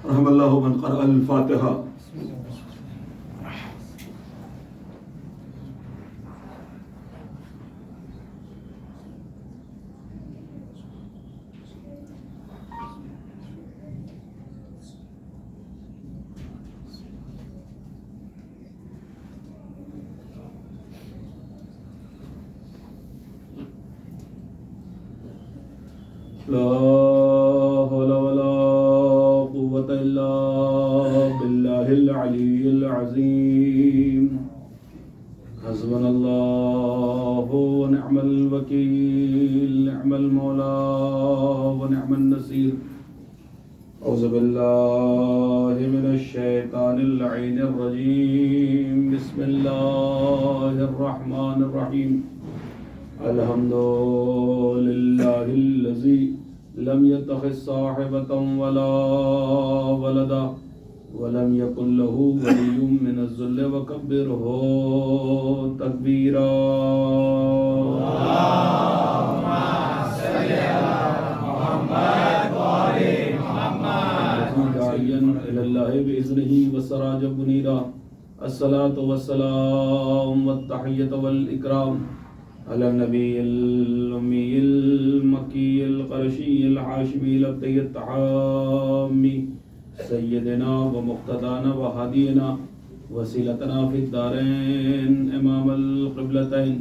رحم اللہ من قرأ الفاتحہ. لا حول ولا قوة إلا بالله العلي العظيم. حسبنا الله ونعم الوكيل، نعم المولى ونعم النصير. أعوذ بالله من الشيطان اللعين الرجيم. بسم الله الرحمن الرحيم. الحمد لله الذي لم يتخذ صاحبة ولا ولدا ولم يكن له ولي من الذل وكبره تكبيرا. اللهم صل على محمد وآل محمد. داعيا إلى الله بإذنه وسراجا منيرا. الصلاة والسلام والتحية والإكرام على النبي الأمي المكي القرشي الحاشمي لبطي التحامي سيدنا ومقتدانا وهدينا وسيلتنا في الدارين إمام القبلتين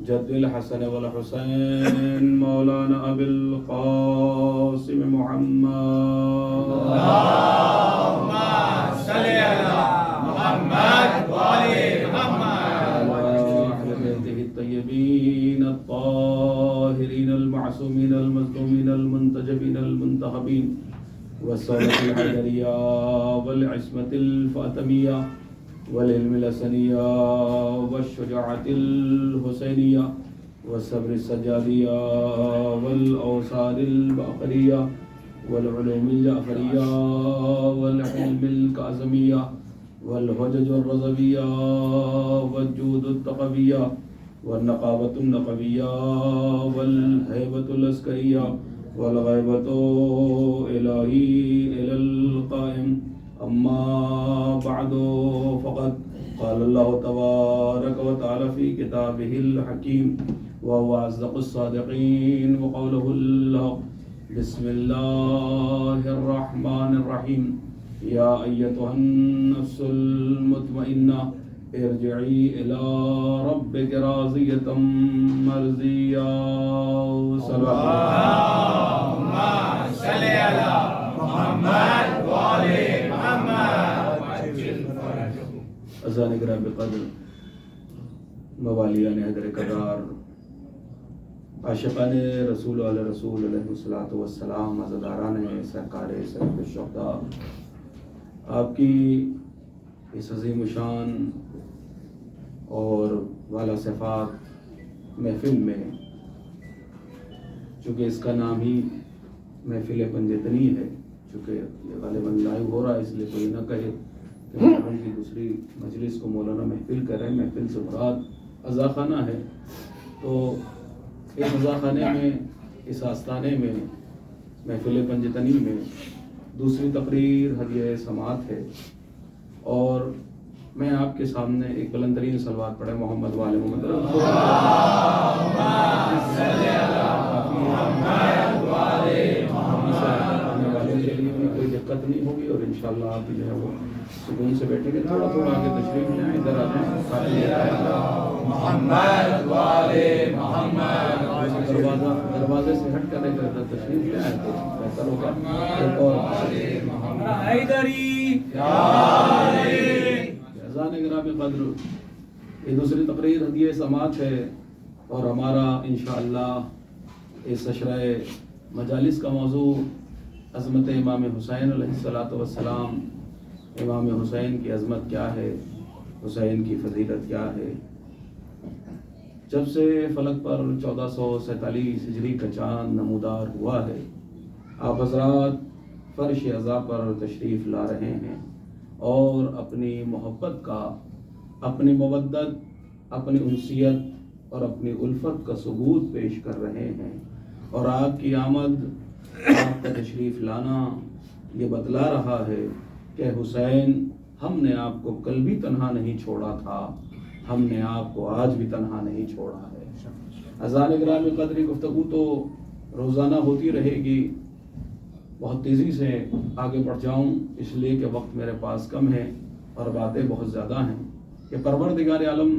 جد الحسن والحسين مولانا أبي القاسم محمد. اللهم صل على محمد وآل الطيبين الطاهرين المعصومين المظلومين المنتجبين المنتخبين والصلاة الحيدرية والعصمة الفاطمية والعلم الحسنية والشجاعة الحسينية والصبر السجادية والأوصال الباقرية والعلوم الجعفرية والحلم الكاظمية والحجج الرضوية والجود التقوية والنقابة النقبية والهيبة العسكرية والغيبة إلهي إلى القائم. أما بعد فقد قال الله تبارك وتعالى في كتابه الحكيم وهو أصدق الصادقين وقوله الحق. بسم الله الرحمن الرحيم. يا أيتها النفس المطمئنة ارجعي إلى ربك راضية مرضية. اللهم صل على محمد وآل محمد. اذان گراں بقدر موالیان حیدر کرار عاشقان رسول علیہ رسول علیہ الصلوۃ والسلام عزاداران سرکار سید الشہداء، آپ کی اس عظیم شان اور والا صفات محفل میں، چونکہ اس کا نام ہی محفل پنجتنی ہے، چونکہ یہ غالباً لائیو ہو رہا ہے، اس لیے کوئی نہ کہے کہ محرم کی دوسری مجلس کو مولانا محفل کر رہے ہیں. محفل سے مراد عزا خانہ ہے. تو اس عزا خانے میں، اس آستانے میں، محفل پنجتنی میں دوسری تقریر ہدیہ سماعت ہے. اور میں آپ کے سامنے ایک بلند ترین صلوات پڑھے محمد وآل محمد. کوئی دقت نہیں ہوگی اور انشاءاللہ آپ بھی جو ہے وہ سکون سے بیٹھیں گے. تھوڑا تھوڑا آگے تشریف لے آئیں، ادھر آتے ہیں. دروازے سے ہٹ کر ادھر تشریف لے آئیں تو بہتر ہوگا. ایک اور اذان گرامی قدر، یہ دوسری تقریر ہدیہ سماعت ہے اور ہمارا انشاءاللہ اس عشرہ مجالس کا موضوع عظمت امام حسین علیہ السلام. امام حسین کی عظمت کیا ہے، حسین کی فضیلت کیا ہے. جب سے فلک پر 1447 ہجری کا چاند نمودار ہوا ہے، آپ حضرات فرش عزا پر تشریف لا رہے ہیں اور اپنی محبت کا، اپنی مودت، اپنی انسیت اور اپنی الفت کا ثبوت پیش کر رہے ہیں. اور آپ کی آمد، آپ کا تشریف لانا یہ بتلا رہا ہے کہ حسین ہم نے آپ کو کل بھی تنہا نہیں چھوڑا تھا، ہم نے آپ کو آج بھی تنہا نہیں چھوڑا ہے۔ اذان گرامی قدری گفتگو تو روزانہ ہوتی رہے گی۔ بہت تیزی سے آگے بڑھ جاؤں اس لیے کہ وقت میرے پاس کم ہے اور باتیں بہت زیادہ ہیں کہ پروردگار عالم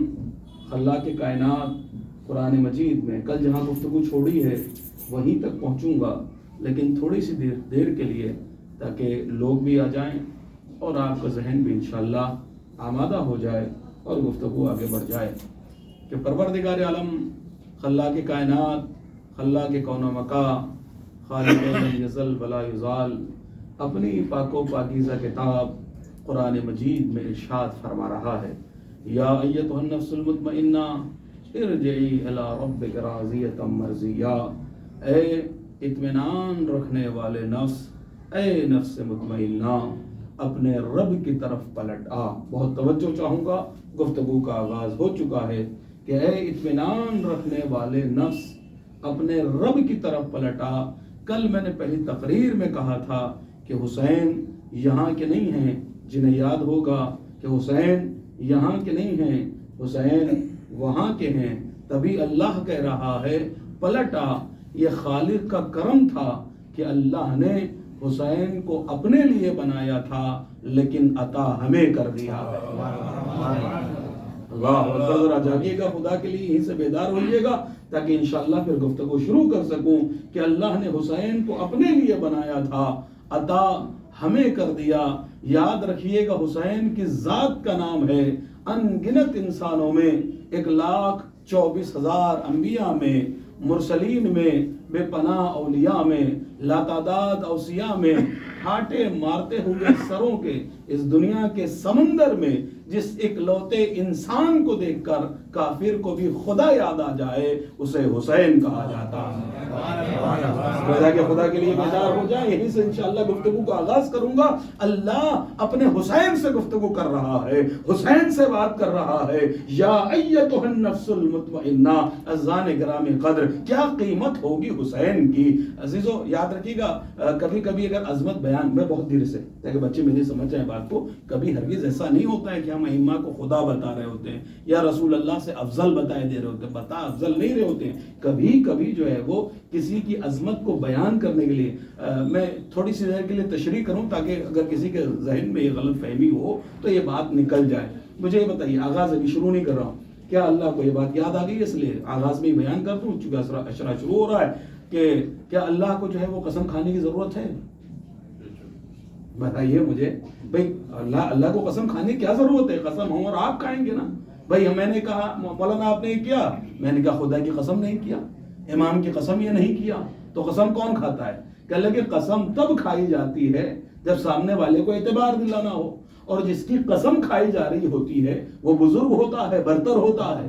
خلاق کائنات قرآن مجید میں کل جہاں گفتگو چھوڑی ہے وہیں تک پہنچوں گا، لیکن تھوڑی سی دیر کے لیے، تاکہ لوگ بھی آ جائیں اور آپ کا ذہن بھی انشاءاللہ آمادہ ہو جائے اور گفتگو آگے بڑھ جائے کہ پروردگار عالم خلاق کائنات، خلاق کون و مکا، خالق لم یزل ولا یزال اپنی پاک و پاکیزہ کتاب قرآن مجید میں ارشاد فرما رہا ہے، یا ایتھا النفس المطمئنہ ارجعی الی ربک راضیۃ مرضیہ، اے اطمینان رکھنے والے نفس، اے نفس مطمئنہ اپنے رب کی طرف پلٹ آ۔ بہت توجہ چاہوں گا، گفتگو کا آغاز ہو چکا ہے کہ اے اطمینان رکھنے والے نفس اپنے رب کی طرف پلٹ آ۔ کل میں نے پہلی تقریر میں کہا تھا کہ حسین یہاں کے نہیں ہیں، جنہیں یاد ہوگا کہ حسین یہاں کے نہیں ہیں، حسین وہاں کے ہیں، تبھی اللہ کہہ رہا ہے پلٹ آ۔ یہ خالق کا کرم تھا کہ اللہ نے حسین کو اپنے لیے بنایا تھا لیکن عطا ہمیں کر دیا۔ اللہ اکبر، ذرا جاگیے گا خدا کے لیے، یہیں سے بیدار ہوئیے گا تاکہ انشاءاللہ پھر گفتگو شروع کر سکوں کہ اللہ نے حسین کو اپنے لیے بنایا تھا، عطا ہمیں کر دیا۔ یاد رکھیے گا حسین کی ذات کا نام ہے، ان گنت انسانوں میں 1,24,000 انبیاء میں، مرسلین میں، بے پناہ اولیاء میں، لاتعداد اوصیاء میں، ہاٹے مارتے ہوئے سروں کے اس دنیا کے سمندر میں جس اکلوتے انسان کو دیکھ کر کافر کو بھی خدا یاد آ جائے اسے حسین کہا جاتا ہے۔ کہ خدا کے لیے بیدار ہو جائے، یہیں سے انشاءاللہ گفتگو کا آغاز کروں گا۔ اللہ اپنے حسین سے گفتگو کر رہا ہے، حسین سے بات کر رہا ہے، یا ایتھا النفس المطمئنہ۔ اذان گرامی قدر، کیا قیمت ہوگی حسین کی۔ عزیزو یاد رکھیے گا، کبھی کبھی اگر عظمت بیان میں بہت دیر سے تاکہ بچے میری سمجھ جائیں بات کو، کبھی ہرگز ایسا نہیں ہوتا ہے کہ ہم ائمہ کو خدا بتا رہے ہوتے ہیں یا رسول اللہ سے افضل بتائے دے رہے ہوتے ہیں، بتا افضل نہیں رہے ہوتے ہیں۔ کبھی کبھی جو ہے وہ کسی کی عظمت کو بیان کرنے کے لیے میں تھوڑی سی دیر کے لیے تشریح کروں تاکہ اگر کسی کے ذہن میں یہ غلط فہمی ہو تو یہ بات نکل جائے۔ مجھے یہ بتائیے، آغاز ابھی شروع نہیں کر رہا ہوں، کیا اللہ کو یہ بات یاد آ گئی؟ اس لیے آغاز میں ہی بیان کرتا ہوں چونکہ اشرا شروع ہو رہا ہے کہ کیا اللہ کو جو ہے وہ قسم کھانے کی ضرورت ہے؟ بتائیے مجھے بھائی، اللہ کو قسم کھانے کی کیا ضرورت ہے؟ قسم ہم اور آپ کھائیں گے نا بھائی۔ میں نے کہا مولانا آپ نے کیا، میں نے کہا خدا کی قسم نہیں کیا، امام کی قسم یہ نہیں کیا، تو قسم کون کھاتا ہے؟ کہ اللہ کی قسم تب کھائی جاتی ہے جب سامنے والے کو اعتبار دلانا ہو، اور جس کی قسم کھائی جا رہی ہوتی ہے وہ بزرگ ہوتا ہے، برتر ہوتا ہے۔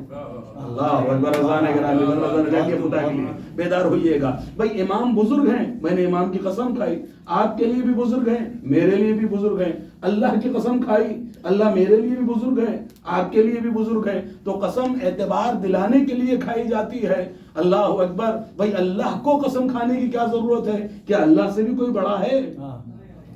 اللہ اکبر، اذان گرامی نظر جا کے خدا کے لیے بیدار ہوئیے گا بھائی۔ امام بزرگ ہیں، میں نے امام کی قسم کھائی، آپ کے لیے بھی بزرگ ہیں، میرے لیے بھی بزرگ ہیں۔ اللہ کی قسم کھائی، اللہ میرے لیے بھی بزرگ ہے، آپ کے لیے بھی بزرگ ہے۔ تو قسم اعتبار دلانے کے لیے کھائی جاتی ہے۔ اللہ اکبر بھائی، اللہ کو قسم کھانے کی کیا ضرورت ہے؟ کیا اللہ سے بھی کوئی بڑا ہے؟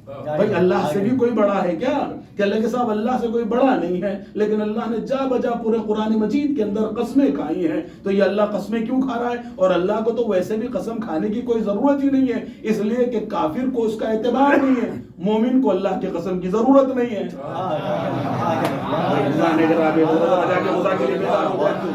بھائی اللہ سے بھی کوئی بڑا ہے کیا؟ کہ اللہ کے صاحب اللہ سے کوئی بڑا نہیں ہے، لیکن اللہ نے جا بجا پورے قرآن مجید کے اندر قسمیں کھائی ہیں۔ تو یہ اللہ قسمیں کیوں کھا رہا ہے؟ اور اللہ کو تو ویسے بھی قسم کھانے کی کوئی ضرورت ہی نہیں ہے، اس لیے کہ کافر کو اس کا اعتبار نہیں ہے، مومن کو اللہ کی قسم کی ضرورت نہیں ہے۔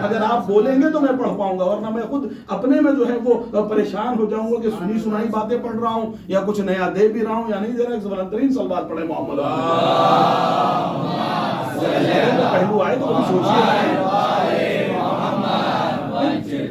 اگر آپ بولیں گے تو میں پڑھ پاؤں گا، ورنہ میں خود اپنے میں جو ہے وہ پریشان ہو جاؤں گا کہ سنی سنائی باتیں پڑھ رہا ہوں یا کچھ نیا دے بھی رہا ہوں یا نہیں دے رہا۔ بلندترین صلوات پڑھے محمد پہلو آئے تو سوچیے،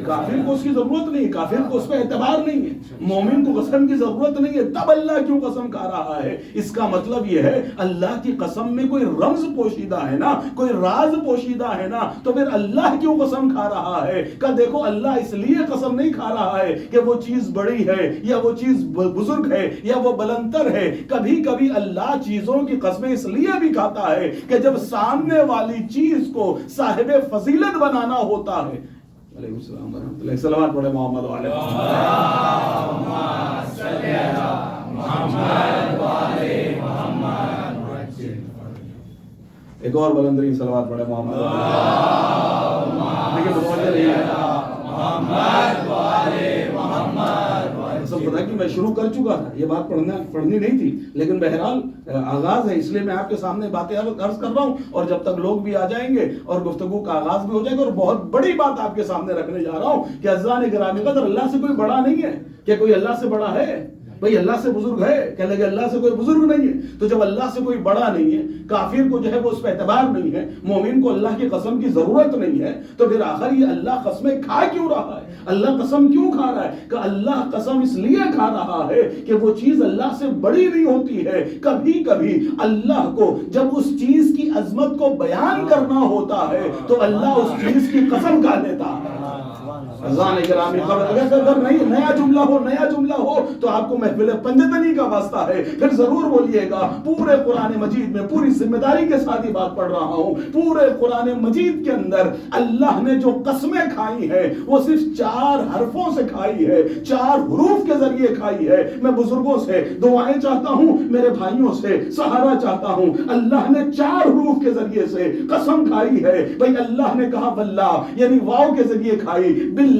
کافر کو اس کی ضرورت نہیں، کافر کو اس پہ اعتبار نہیں ہے، مومن کو قسم کی ضرورت نہیں ہے، تب اللہ کیوں قسم کھا رہا ہے؟ اس کا مطلب یہ ہے اللہ کی قسم میں کوئی رمز پوشیدہ ہے نا، کوئی راز پوشیدہ ہے نا، تو پھر اللہ کیوں قسم کھا رہا ہے؟ کہ دیکھو اللہ اس لیے قسم نہیں کھا رہا ہے کہ وہ چیز بڑی ہے یا وہ چیز بزرگ ہے یا وہ بلندر ہے۔ کبھی کبھی اللہ چیزوں کی قسمیں اس لیے بھی کھاتا ہے کہ جب سامنے والی چیز کو صاحب فضیلت بنانا ہوتا ہے۔ علیہ السلام ورحمۃ اللہ، صلوات پڑھے محمد علیہ ایک اور بلندرین صلوات پڑھے محمد سب پتا کہ میں شروع کر چکا تھا، یہ بات پڑھنی نہیں تھی، لیکن بہرحال آغاز ہے، اس لیے میں آپ کے سامنے باتیں عرض کر رہا ہوں، اور جب تک لوگ بھی آ جائیں گے اور گفتگو کا آغاز بھی ہو جائے گا، اور بہت بڑی بات آپ کے سامنے رکھنے جا رہا ہوں کہ عزیزان گرامی قدر، اللہ سے کوئی بڑا نہیں ہے. کیا کوئی اللہ سے بڑا ہے؟ بھئی اللہ سے بزرگ ہے؟ کہنے لگے اللہ سے کوئی بزرگ نہیں ہے. تو جب اللہ سے کوئی بڑا نہیں ہے، کافر کو جو ہے وہ اس پہ اعتبار نہیں ہے، مومن کو اللہ کی قسم کی ضرورت نہیں ہے، تو پھر آخر یہ اللہ قسمیں کھا کیوں رہا ہے؟ اللہ قسم کیوں کھا رہا ہے؟ کہ اللہ قسم اس لیے کھا رہا ہے کہ وہ چیز اللہ سے بڑی نہیں ہوتی ہے. کبھی کبھی اللہ کو جب اس چیز کی عظمت کو بیان کرنا ہوتا ہے تو اللہ اس چیز کی قسم کھا لیتا ہے. اگر نیا جملہ ہو تو آپ کو محفل پنجتنی کا واسطہ ہے، پھر ضرور بولیے گا. پورے قرآن مجید میں پوری ذمہ داری کے ساتھ یہ بات پڑھ رہا ہوں، پورے قرآن مجید کے اندر اللہ نے جو قسمیں کھائی ہیں وہ صرف 4 حرفوں سے کھائی ہے، 4 حروف کے ذریعے کھائی ہے. میں بزرگوں سے دعائیں چاہتا ہوں، میرے بھائیوں سے سہارا چاہتا ہوں. اللہ نے 4 حروف کے ذریعے سے قسم کھائی ہے. بھئی اللہ نے کہا واللہ، یعنی واو کے ذریعے کھائی، باللہ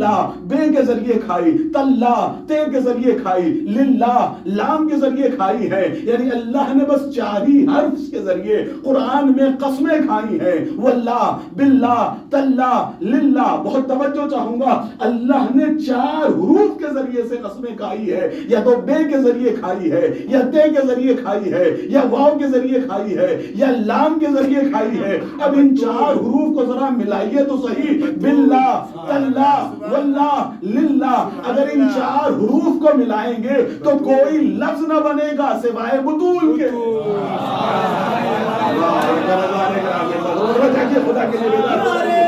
بے کے ذریعے کھائی، تاللہ تے کے ذریعے کھائی، للہ لام کے ذریعے کھائی ہے. یعنی اللہ نے بس 4 ہی حرف کے ذریعے قرآن میں قسمیں کھائی ہیں، واللہ باللہ تاللہ للہ. بہت توجہ چاہوں گا، اللہ نے 4 حروف کے ذریعے سے قسمیں کھائی ہے. یا تو بے کے ذریعے کھائی ہے، یا تے کے ذریعے کھائی ہے، یا واو کے ذریعے کھائی ہے، یا لام کے ذریعے کھائی ہے. اب ان 4 حروف کو ذرا ملائیے تو صحیح، باللہ تاللہ واللہ للہ. اگر ان 4 حروف کو ملائیں گے تو کوئی لفظ نہ بنے گا سوائے بطول کے. خدا کے لیے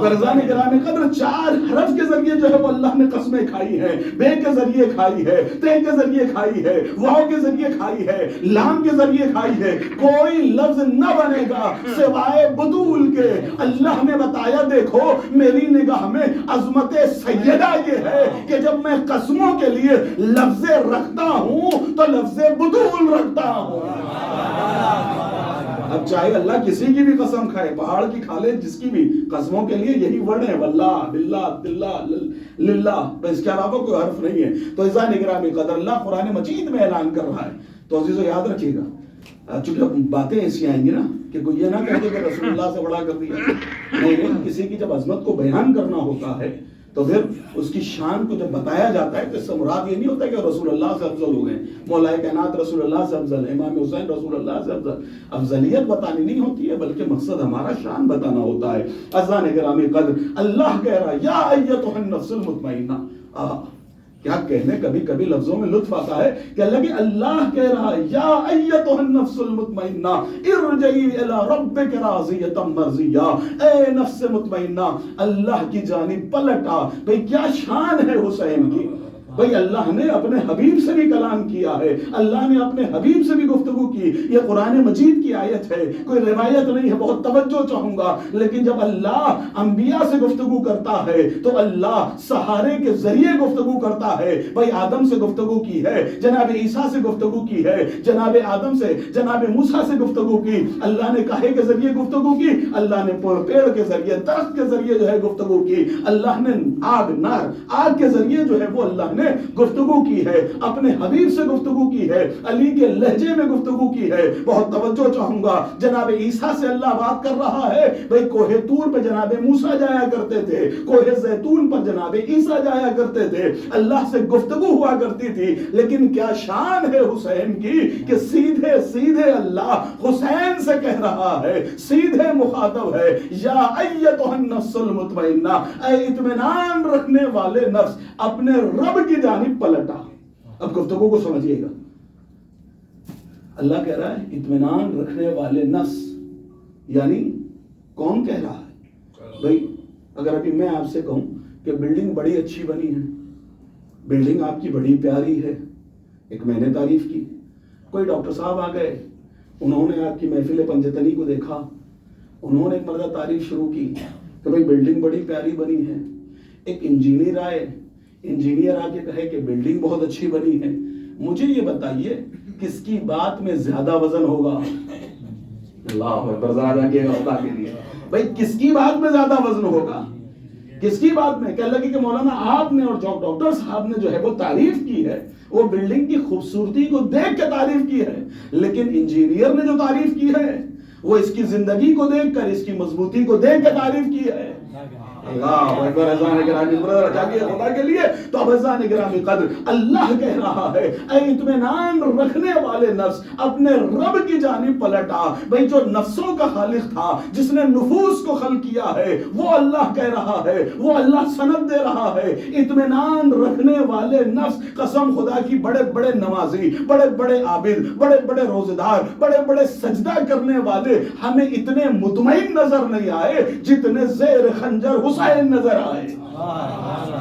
برزان گرامی قدر 4 حرف کے ذریعے جو ہے وہ اللہ نے قسمیں کھائی ہیں. بے کے ذریعے کھائی ہے، تے کے ذریعے کھائی ہے، واو کے ذریعے کھائی ہے، لام کے ذریعے کھائی ہے. کوئی لفظ نہ بنے گا سوائے بطول کے. اللہ نے بتایا دیکھو میری نگاہ میں عظمت سیدہ یہ ہے کہ جب میں قسموں کے لیے لفظ رکھتا ہوں تو لفظ بطول رکھتا ہوں. اب چاہے اللہ کسی کی بھی قسم کھائے، پہاڑ کی کھا لے، جس کی بھی، قسموں کے لیے یہی ورڈ ہے، واللہ باللہ تاللہ للہ، اس کے علاوہ کوئی حرف نہیں ہے. تو عزیزان گرامی قدر، اللہ قرآن مجید میں اعلان کر رہا ہے. تو عزیزو یاد رکھیے گا، چونکہ باتیں ایسی آئیں گی نا کہ کوئی یہ نہ کہے کہ رسول اللہ سے بڑا کر دیا. نہیں، کسی کی جب عظمت کو بیان کرنا ہوتا ہے تو پھر اس کی شان کو جب بتایا جاتا ہے تو اس سے مراد یہ نہیں ہوتا کہ رسول اللہ سے افضل ہو گئے، مولا کائنات رسول اللہ سے افضل، امام حسین رسول اللہ سے افضل. افضلیت بتانی نہیں ہوتی ہے، بلکہ مقصد ہمارا شان بتانا ہوتا ہے. عزیزان گرامی قدر، اللہ کہہ رہا ہے یا ایتھا النفس المطمئنہ. کیا کہنے کبھی کبھی لفظوں میں لطف آتا ہے کہ اللہ کہہ رہا ہے یا ایتھا النفس المطمئنہ ارجعی الی ربک راضیۃ مرضیہ. اے نفس مطمئنہ، اللہ کی جانب پلٹ آ. بھئی کیا شان ہے حسین کی. بھئی اللہ نے اپنے حبیب سے بھی کلام کیا ہے، اللہ نے اپنے حبیب سے بھی گفتگو کی. یہ قرآن مجید کی آیت ہے، کوئی روایت نہیں ہے. بہت توجہ چاہوں گا. لیکن جب اللہ انبیاء سے گفتگو کرتا ہے تو اللہ سہارے کے ذریعے گفتگو کرتا ہے. بھئی آدم سے گفتگو کی ہے، جناب عیسیٰ سے گفتگو کی ہے، جناب آدم سے، جناب موسیٰ سے گفتگو کی. اللہ نے کہے کے ذریعے گفتگو کی، اللہ نے پیڑ کے ذریعے، درخت کے ذریعے جو ہے گفتگو کی. اللہ نے آگ کے ذریعے جو ہے وہ اللہ نے گفتگو کی ہے. اپنے حبیب سے گفتگو کی ہے، علی کے لہجے میں گفتگو کی ہے. بہت توجہ چاہوں گا، جناب عیسیٰ سے اللہ بات کر رہا ہے. بھئی کوہ طور پہ جناب موسیٰ جایا کرتے تھے، کوہ زیتون پر جناب عیسیٰ جایا کرتے تھے. اللہ سے گفتگو ہوا کرتی تھی. لیکن کیا شان ہے حسین کی کہ سیدھے سیدھے اللہ حسین سے کہہ رہا ہے، سیدھے مخاطب ہے، یا ایتھا النفس المطمئنہ، اے اطمینان رکھنے والے نفس، اپنے رب کی جانب پلٹا. اب گفتگو کو سمجھیے گا. اللہ کہہ رہا ہے اطمینان رکھنے والے نفس، یعنی کون کہہ رہا ہے؟ بھئی اگر ابھی میں آپ سے کہوں کہ بلڈنگ بڑی اچھی بنی ہے، بلڈنگ آپ کی بڑی پیاری ہے، ایک میں نے تعریف کی. کوئی ڈاکٹر صاحب آ گئے، انہوں نے آپ کی محفل پنجتنی کو دیکھا، انہوں نے ایک مرتبہ تعریف شروع کی کہ بھئی بلڈنگ بڑی پیاری بنی ہے. ایک انجینئر آئے، انجینئر آ کے کہے کہ بلڈنگ بہت اچھی بنی ہے. مجھے یہ بتائیے کس کی بات میں زیادہ وزن ہوگا؟ اللہ اکبر، ذرا جاگیے گا خدا کے لیے بھائی، کس کی بات میں زیادہ وزن ہوگا؟ کس کی بات میں؟ کہنے لگے کہ مولانا آپ نے اور ڈاکٹر صاحب نے جو ہے وہ تعریف کی ہے، وہ بلڈنگ کی خوبصورتی کو دیکھ کے تعریف کی ہے، لیکن انجینئر نے جو تعریف کی ہے وہ اس کی زندگی کو دیکھ کر، اس کی مضبوطی کو دیکھ کے تعریف کی ہے۔ اللہ اکبر، اذان گرامی قدر جاگیے خدا کے لیے۔ تو اب اذان گرامی قدر اللہ کہہ رہا ہے اے اطمینان رکھنے والے نفس، اپنے رب کی جانب پلٹ آ۔ بھئی جو نفسوں کا خالق تھا، جس نے نفوس کو خلق کیا ہے، وہ اللہ کہہ رہا ہے، وہ اللہ سند دے رہا ہے، اطمینان رکھنے والے نفس، قسم خدا کی بڑے بڑے نمازی، بڑے بڑے عابد، بڑے بڑے روزے دار، بڑے بڑے سجدہ کرنے والے ہمیں اتنے مطمئن نظر نہیں آئے جتنے زیر خنجر حسین نظر آئے۔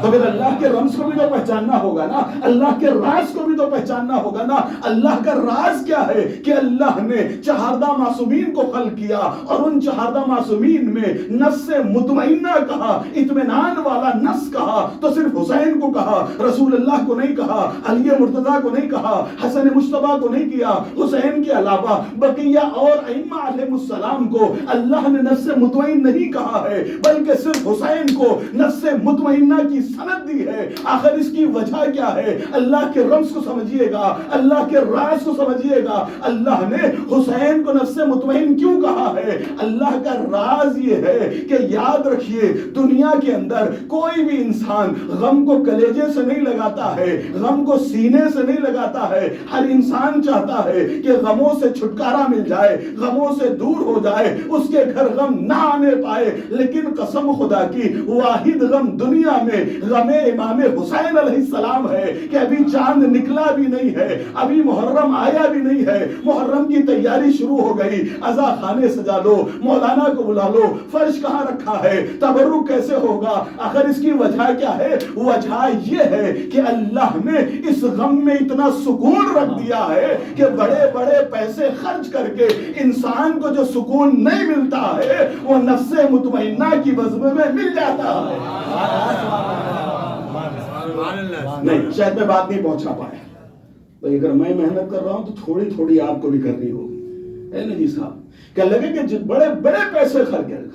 تو پھر اللہ کے رمز کو بھی تو پہچاننا ہوگا نا، اللہ کے راز کو بھی تو پہچاننا ہوگا نا۔ اللہ کا راز کیا ہے کہ اللہ نے چہاردہ معصومین کو خلق کیا، اور ان چہاردہ معصومین میں نفس مطمئنہ کہا، اطمینان والا نفس کہا تو صرف حسین کو کہا، رسول اللہ کو نہیں کہا، علی مرتضیٰ کو نہیں کہا، حسن مجتبیٰ کو نہیں کیا۔ حسین کے علاوہ بقیہ اور ائمہ علیہ السلام کو اللہ نے نفس مطمئن نہیں کہا ہے، بلکہ صرف حسین کو نفس مطمئنہ کی سند دی ہے۔ آخر اس کی وجہ کیا ہے؟ اللہ کے رمز کو سمجھیے گا، اللہ کے راز کو سمجھیے گا۔ اللہ نے حسین کو نفس مطمئن کیوں کہا ہے؟ اللہ کا راز یہ ہے کہ یاد رکھیے، دنیا کے اندر کوئی بھی انسان غم کو کلیجے سے نہیں لگاتا ہے، غم کو سینے سے نہیں لگاتا ہے۔ ہر انسان چاہتا ہے کہ غموں سے چھٹکارا مل جائے، غموں سے دور ہو جائے، اس کے گھر غم نہ آنے پائے۔ لیکن قسم خدا کی واحد غم دنیا میں غم امام حسین علیہ السلام ہے کہ ابھی چاند نکلا بھی نہیں ہے، ابھی محرم آیا بھی نہیں ہے، محرم کی تیاری شروع ہو گئی، عزا خانے سجا لو، مولانا کو بلا لو، فرش کہاں رکھا ہے، تبرک کیسے ہوگا؟ آخر اس کی وجہ کیا ہے؟ وجہ یہ ہے کہ اللہ نے اس غم میں اتنا سکون رکھ دیا ہے کہ بڑے بڑے پیسے خرچ کر کے انسان کو جو سکون نہیں ملتا ہے وہ نفس مطمئنہ کی وزن میں مل جاتا ہے۔ نہیں، شاید میں بات نہیں پہنچا پایا بھئی، اگر میں محنت کر رہا ہوں تو تھوڑی تھوڑی آپ کو بھی کرنی ہوگی، ہے نا جی صاحب؟ کہ لگے کہ بڑے بڑے پیسے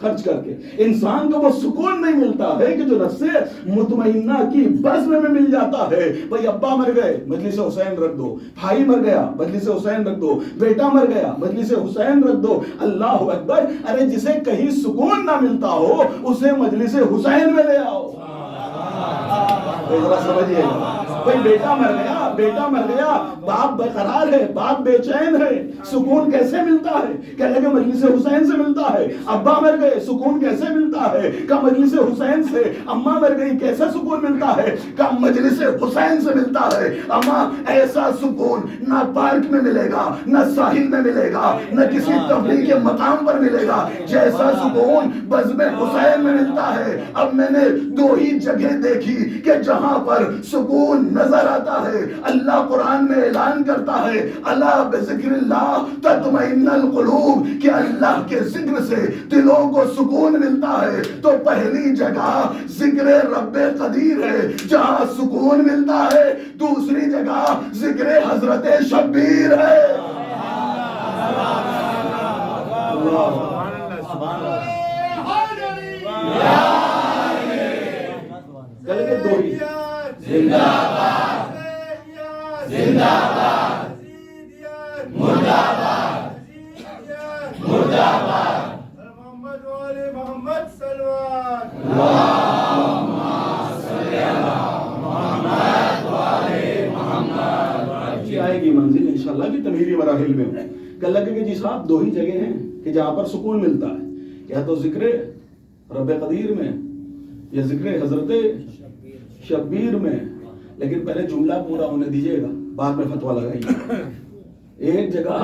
خرچ کر کے انسان کو وہ سکون نہیں ملتا ہے کہ جو نفس مطمئنہ کی بزم میں مل جاتا ہے۔ بھئی ابا مر گئے، مجلس حسین رکھ دو، بھائی مر گیا، مجلس حسین رکھ دو، بیٹا مر گیا، مجلس حسین رکھ دو۔ اللہ اکبر، ارے جسے کہیں سکون نہ ملتا ہو اسے مجلس حسین میں لے آؤ۔ ذرا سمجھیے گا، بھئی بیٹا مر گیا، بیٹا مر گیا، باپ برقرار ہے، باپ بے چین ہے، سکون کیسے ملتا ہے؟ کہہ لگے مجلس حسین سے ملتا ہے۔ ابا مر گئے، سکون کیسے ملتا ہے؟ کہ مجلس حسین سے۔ اماں مر گئی، کیسے سکون ملتا ہے؟ کہ مجلس حسین سے ملتا ہے۔ اماں ایسا سکون نہ پارک میں ملے گا، نہ ساحل میں ملے گا، نہ کسی تفریح کے مقام پر ملے گا، جیسا سکون بزم حسین میں ملتا ہے۔ اب میں نے دو ہی جگہ دیکھی کہ جہاں پر سکون نظر آتا ہے، اللہ قرآن میں اعلان کرتا ہے الا بذکر اللہ تطمئن القلوب، کہ اللہ کے ذکر سے دلوں کو سکون ملتا ہے۔ تو پہلی جگہ ذکر رب قدیر ہے جہاں سکون ملتا ہے، دوسری جگہ ذکر حضرت شبیر ہے۔ دو ہی زندہ باد، زندہ باد، مردہ باد، مردہ باد، محمد والے محمد صلوات، اللہم صلی علی محمد والے محمد۔ اچھی آئے گی منزل انشاءاللہ بھی تمہیدی مراحل میں۔ کہ لگے کہ جی صاحب دو ہی جگہ ہیں کہ جہاں پر سکون ملتا ہے، یا تو ذکر رب قدیر میں یا ذکر حضرت شبیر میں۔ لیکن پہلے جملہ پورا ہونے دیجئے گا، بعد میں فتویٰ لگائیے۔ ایک جگہ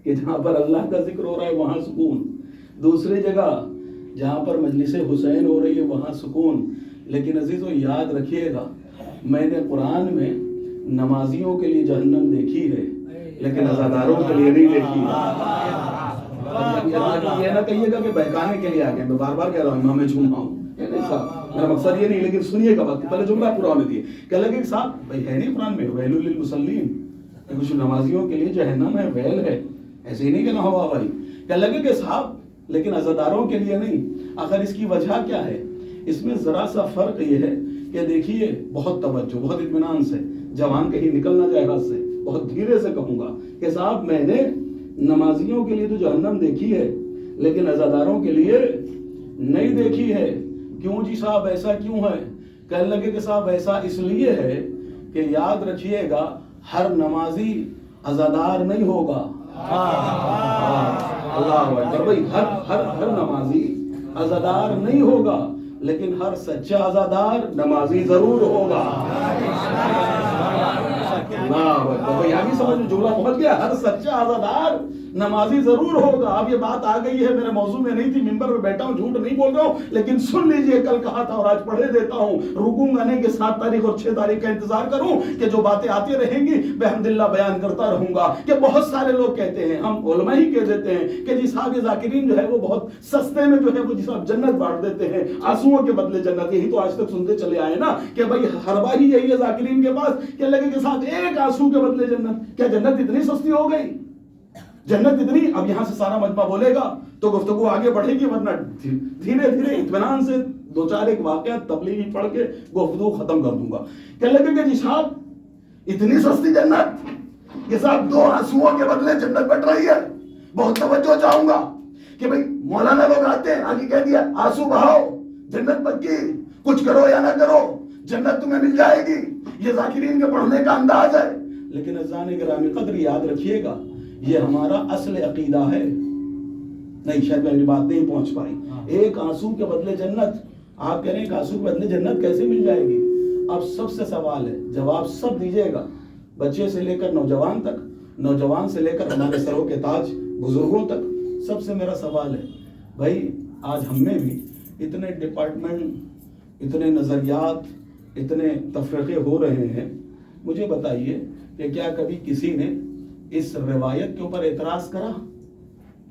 کہ جہاں پر اللہ کا ذکر ہو رہا ہے وہاں سکون، دوسری جگہ جہاں پر مجلس حسین ہو رہی ہے وہاں سکون۔ لیکن عزیزو یاد رکھیے گا، میں نے قرآن میں نمازیوں کے لیے جہنم دیکھی ہے لیکن عزاداروں کے لیے نہیں دیکھی۔ یہ نہ کہیے گا کہ بہکانے کے لیے آ گئے، میں بار بار کہہ رہا ہوں امام میں جھوما ہوں، میرا مقصد یہ نہیں، لیکن سنیے گا بات، پہلے جملہ پورا ہونے دیے۔ کہ لگے کہ صاحب بھائی ہے نہیں قرآن میں ویل للمصلین، کہ کچھ نمازیوں کے لیے جہنم ہے، ویل ہے، ایسے ہی نہیں کہ نہ ہوا بھائی، کیا لگے کہ صاحب لیکن عزاداروں کے لیے نہیں. آخر اس کی وجہ کیا ہے؟ اس میں ذرا سا فرق یہ ہے کہ دیکھیے بہت توجہ، بہت اطمینان سے، جوان کہیں نکل نہ جائے ہاتھ سے، بہت دھیرے سے کہوں گا کہ صاحب میں نے نمازیوں کے لیے تو جہنم دیکھی ہے لیکن عزاداروں کے لیے نہیں دیکھی ہے. کیوں جی صاحب ایسا کیوں ہے؟ کہنے لگے کہ صاحب ایسا اس لیے ہے کہ یاد رکھیے گا ہر نمازی عزادار نہیں ہوگا. اللہ اکبر بھائی، ہر نمازی عزادار نہیں ہوگا لیکن ہر سچا عزادار نمازی ضرور ہوگا. بھائی آگے سمجھ میں جملہ پہنچ گیا، ہر سچا عزادار نمازی ضرور ہوگا. اب یہ بات آ گئی ہے، میرے موضوع میں نہیں تھی، ممبر پہ بیٹھا ہوں، جھوٹ نہیں بول رہا ہوں، لیکن سن لیجئے، کل کہا تھا اور آج پڑھے دیتا ہوں. رکوں گا نہیں کہ 7 تاریخ اور 6 تاریخ کا انتظار کروں کہ جو باتیں آتی رہیں گی بحمدللہ بیان کرتا رہوں گا. کہ بہت سارے لوگ کہتے ہیں، ہم علماء ہی کہہ دیتے ہیں کہ جی صاحب یہ ذاکرین جو ہے وہ بہت سستے میں جو ہے وہ جی صاحب جنت بانٹ دیتے ہیں، آنسوؤں کے بدلے جنت. یہی تو آج تک سنتے چلے آئے نا کہ بھائی ہر بار ہی یہی ہے ذاکرین کے پاس کہ لگے کہ صاحب ایک آنسو کے بدلے جنت. کیا جنت اتنی سستی ہو گئی؟ جنت اتنی؟ اب یہاں سے سارا مجمع بولے گا تو گفتگو آگے بڑھے گی، ورنہ دھیرے دھیرے اطمینان سے 2-4 ایک واقعہ تبلیغی پڑھ کے گفتگو ختم کر دوں گا. کہ لگے کہ جی صاحب اتنی سستی جنت کہ صاحب 2 آنسوؤں کے بدلے جنت بٹ رہی ہے. بہت توجہ چاہوں گا کہ بھئی مولانا لوگ آتے ہیں، آگے کہہ دیا آنسو بہاؤ جنت پکی، کچھ کرو یا نہ کرو جنت تمہیں مل جائے گی. یہ ذاکرین کے پڑھنے کا انداز ہے. لیکن عزیزان گرامی قدر یاد رکھیے گا یہ ہمارا اصل عقیدہ ہے. نہیں شاید میری بات نہیں پہنچ پائی. ایک آنسو کے بدلے جنت، آپ کہہ رہے ہیں ایک آنسو کے بدلے جنت کیسے مل جائے گی؟ اب سب سے سوال ہے، جواب سب دیجئے گا، بچے سے لے کر نوجوان تک، نوجوان سے لے کر ہمارے سروں کے تاج بزرگوں تک. سب سے میرا سوال ہے بھائی آج ہم میں بھی اتنے ڈپارٹمنٹ، اتنے نظریات، اتنے تفرقے ہو رہے ہیں، مجھے بتائیے کہ کیا کبھی کسی نے اس روایت کے اوپر اعتراض کرا؟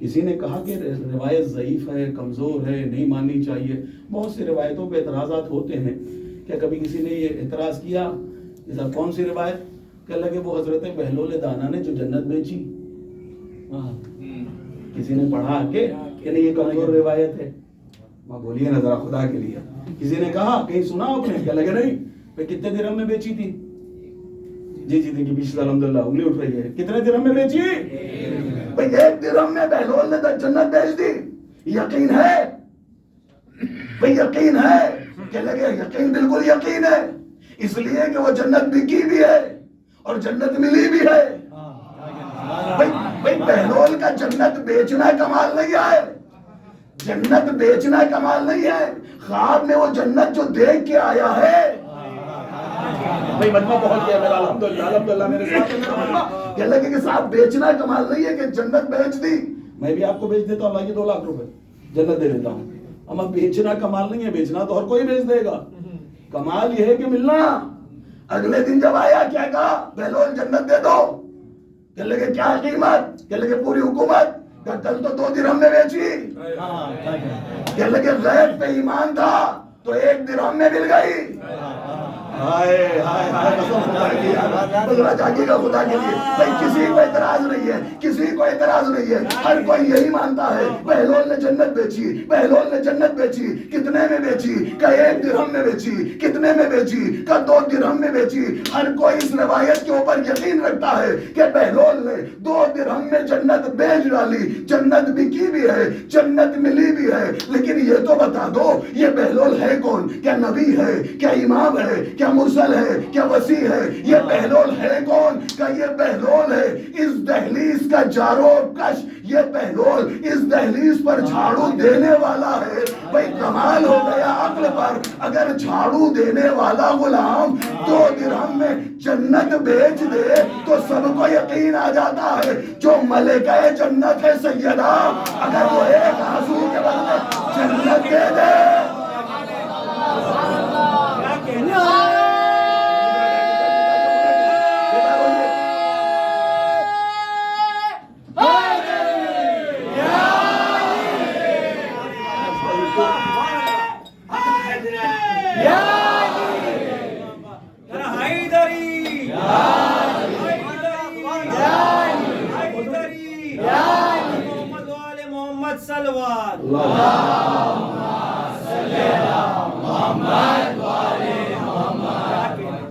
کسی نے کہا کہ روایت ضعیف ہے، کمزور ہے، نہیں ماننی چاہیے؟ بہت سی روایتوں پہ اعتراضات ہوتے ہیں. کیا کبھی کسی نے یہ اعتراض کیا جیسا کون سی روایت؟ کہ لگے وہ حضرت بہلول دانا نے جو جنت بیچی. کسی نے پڑھا کہ نہیں یہ کمزور روایت ہے؟ ماں بولیے نا ذرا خدا کے لیے. کسی نے کہا کہیں سنا آپ نے؟ کیا لگے نہیں بھئی کتنے درہم میں بیچی تھی؟ جی دیکھیے بیچ الحمدللہ انگلی اٹھ رہی ہے. کتنے درہم میں بیچی؟ بھئی 1 درہم میں بہلول نے جنت بیچ دی. یقین ہے؟ بھئی یقین ہے؟ کہ لگے یقین، بالکل یقین ہے، اس لیے کہ وہ جنت بکی بھی ہے اور جنت ملی بھی ہے. بھئی بہلول کا جنت بیچنا کمال نہیں ہے، جنت بیچنا کمال نہیں ہے، خواب میں وہ جنت جو دیکھ کے آیا ہے. بھئی مجمع بہت کیا میرا الحمدللہ میرے ساتھ. کہ لگے کہ صاحب بیچنا کمال نہیں ہے کہ جنت بیچ دی. میں بھی آپ کو بیچ دیتا ہوں، اللہ کی 2 لاکھ روپے جنت دے دیتا ہوں. اما بیچنا کمال نہیں ہے، بیچنا تو ہر کوئی بیچ دے گا. کمال یہ ہے کہ ملنا. اگلے دن جب آیا کیا کہا؟ بہلول جنت دے دو. کہ لگے کیا قیمت؟ کہ لگے پوری حکومت. کہ کل تو 2 درہم میں بیچی. کہ لگے غیب پہ ایمان تھا تو 1 درہم میں مل گئی. ہائے ہائے ہائے قسم خدا کی بذرا جاگے گا خدا کے لیے. بھئی کسی کو اعتراض نہیں ہے، کسی کو اعتراض نہیں ہے، ہر کوئی یہی مانتا ہے بہلول نے جنت بیچی، بہلول نے جنت بیچی. کتنے میں بیچی؟ کہ 1 درہم میں بیچی. کتنے میں بیچی؟ کہ 2 درہم میں بیچی. ہر کوئی اس روایت کے اوپر یقین رکھتا ہے کہ بہلول نے 2 درہم میں جنت بیچ ڈالی. جنت بکی بھی ہے، جنت ملی بھی ہے. لیکن یہ تو بتا دو یہ بہلول ہے کون؟ کیا نبی ہے؟ کیا امام ہے؟ کیا مرسل ہے؟ کیا وسیع ہے؟ یہ بہلول ہے کون؟ کہ یہ بہلول ہے اس دہلیز کا جارو کش. یہ بہلول اس دہلیز پر جھاڑو دینے والا ہے. بھئی کمال ہو گیا عقل پر. اگر جھاڑو دینے والا غلام 2 درہم میں جنت بیچ دے تو سب کو یقین آ جاتا ہے جو ملکہ جنت ہے سیدہ، اگر وہ 1 آنسو کے بدلے جنت دے دے.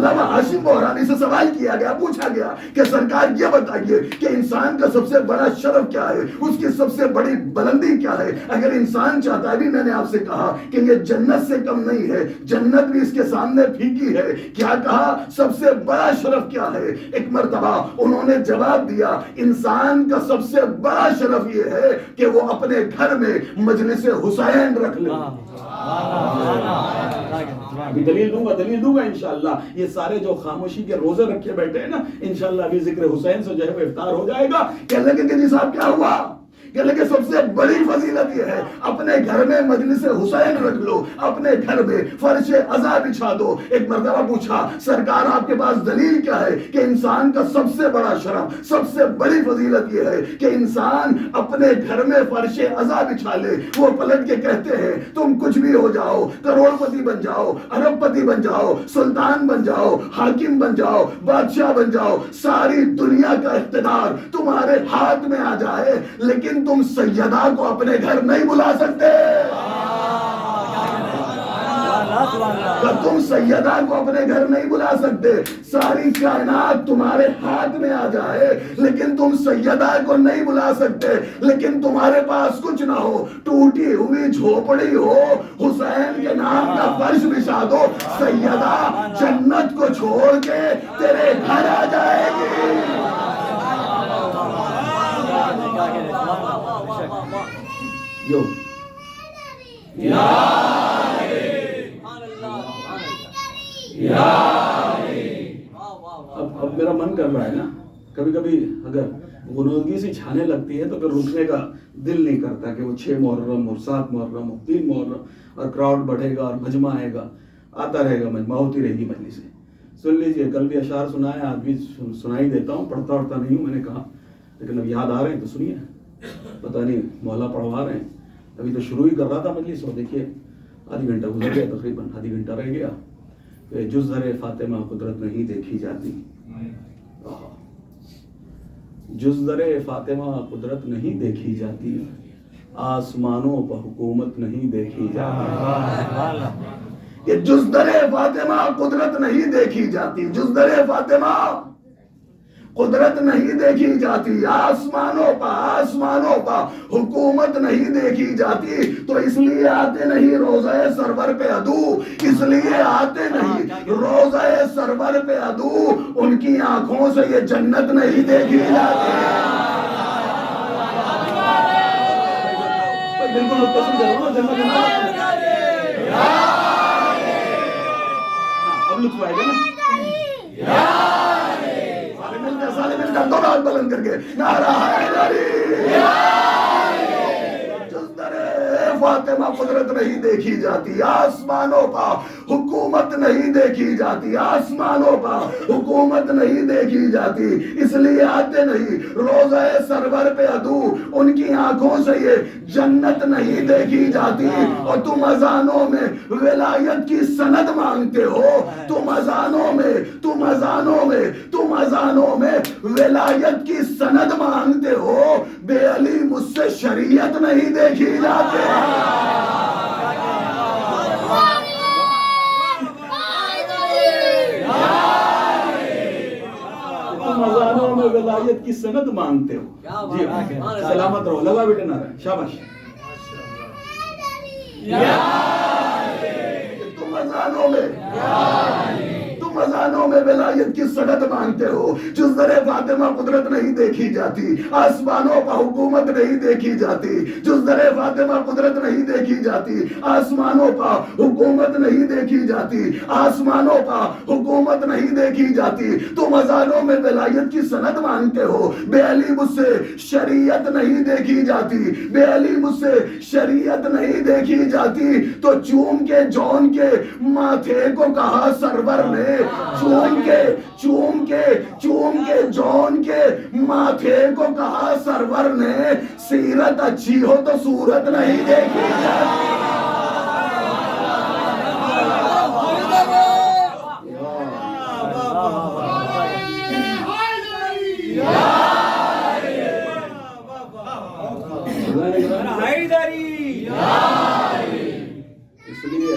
علامہ ہاشم بحرانی سے سوال کیا گیا, پوچھا گیا کہ سرکار یہ بتائیے کہ انسان کا سب سے بڑا شرف کیا ہے, اس کی سب سے بڑی بلندی کیا ہے؟ اگر انسان چاہتا ہے, بھی میں نے آپ سے کہا کہ یہ جنت سے کم نہیں ہے, جنت بھی اس کے سامنے پھیکی ہے. کیا کہا سب سے بڑا شرف کیا ہے؟ ایک مرتبہ انہوں نے جواب دیا, انسان کا سب سے بڑا شرف یہ ہے کہ وہ اپنے گھر میں مجلس حسین رکھ لے. ابھی دلیل دوں گا انشاءاللہ. یہ سارے جو خاموشی کے روزے رکھے بیٹھے ہیں نا, انشاءاللہ ابھی ذکر حسین سے جو ہے وہ افطار ہو جائے گا. کہنے لگے کہ جی صاحب کیا ہوا؟ کہنے لگے سب سے بڑی فضیلت یہ ہے اپنے گھر میں مجلس حسین رکھ لو, اپنے گھر میں فرش عزا بچھا دو. ایک مرتبہ پوچھا, سرکار آپ کے پاس دلیل کیا ہے کہ انسان کا سب سے بڑا شرف, سب سے بڑی فضیلت یہ ہے کہ انسان اپنے گھر میں فرش عزا بچھا لے؟ وہ پلٹ کے کہتے ہیں تم کچھ بھی ہو جاؤ, کروڑ پتی بن جاؤ, ارب پتی بن جاؤ, سلطان بن جاؤ, حاکم بن جاؤ, بادشاہ بن جاؤ, ساری دنیا کا اقتدار تمہارے ہاتھ میں آ جائے, لیکن تم سیدہ کو اپنے گھر نہیں بلا سکتے. تم سیدہ کو اپنے گھر نہیں بلا سکتے. ساری کائنات تمہارے ہاتھ میں آ جائے لیکن تم سیدہ کو نہیں بلا سکتے. لیکن تمہارے پاس کچھ نہ ہو, ٹوٹی ہوئی جھوپڑی ہو, حسین کے نام کا فرش بچھا دو, سیدہ جنت کو چھوڑ کے تیرے گھر آ جائے گی. اب میرا من کر رہا ہے نا, کبھی کبھی اگر غنودگی سی چھانے لگتی ہے تو پھر رکنے کا دل نہیں کرتا کہ وہ 6 محرم اور 7 محرم اور 3 محرم اور کراؤڈ بڑھے گا اور مجمع آئے گا, آتا رہے گا, مجمع ہوتی رہے گی مجلس سے. سن لیجئے, کل بھی اشعار سنایا, آج بھی سنائی دیتا ہوں, پڑھتا نہیں ہوں میں نے کہا, لیکن اب یاد آ رہے ہیں تو سنیے. پتہ نہیں مولا پڑھوا رہے ہیں, ابھی تو شروع ہی کر رہا تھا مجلس, اور دیکھیے آدھی گھنٹہ گزر گیا, تقریباً آدھی گھنٹہ رہ گیا. جز در فاطمہ قدرت نہیں دیکھی جاتی, جز در فاطمہ قدرت نہیں دیکھی جاتی, آسمانوں پر حکومت نہیں دیکھی جاتی. یہ جز در فاطمہ قدرت نہیں دیکھی جاتی, جز در فاطمہ قدرت نہیں دیکھی جاتی, آسمانوں پا حکومت نہیں دیکھی جاتی. تو اس لیے آتے نہیں روزہ سرور پہ عدو, اس لیے آتے نہیں روزہ سرور پہ عدو, ان کی آنکھوں سے یہ جنت نہیں دیکھی جاتی. بالکل اب لطف آئے گا نا, دو ہاتھ بلند کر کے نعرہ حیدری. جز در فاطمہ قدرت نہیں دیکھی جاتی, آسمانوں پا حکومت نہیں دیکھی جاتی, آسمانوں پا حکومت نہیں دیکھی جاتی. اس لیے آتے نہیں روزہ سرور پہ عدو, ان کی آنکھوں سے یہ جنت نہیں دیکھی جاتی. اور تم اذانوں میں ولایت کی سند مانگتے ہو, تم اذانوں میں ولایت کی سند مانگتے ہو, بے علی مجھ سے شریعت نہیں دیکھی جاتی. تم اذانوں میں ولایت کی سند مانگتے ہو. جی سلامت رہو, لگا بیٹے نعرہ, شاباش. تم اذانوں میں ولایت کی سند مانگتے ہو, جز در فاطمہ قدرت نہیں دیکھی جاتی, آسمانوں پہ حکومت نہیں دیکھی جاتی, جز در فاطمہ قدرت نہیں دیکھی جاتی, آسمانوں پہ حکومت نہیں دیکھی جاتی, آسمانوں پہ حکومت نہیں دیکھی جاتی. تم اذانوں میں ولایت کی سند مانگتے ہو, بے علی مجھ سے شریعت نہیں دیکھی جاتی, بے علی مجھ سے شریعت نہیں دیکھی جاتی. تو چوم کے جون کے ماتھے کو کہا سرور نے, چوم کے جون کے ماتھے کو کہا سرور نے, سیرت اچھی ہو تو صورت نہیں دیکھی جاتی. اس لیے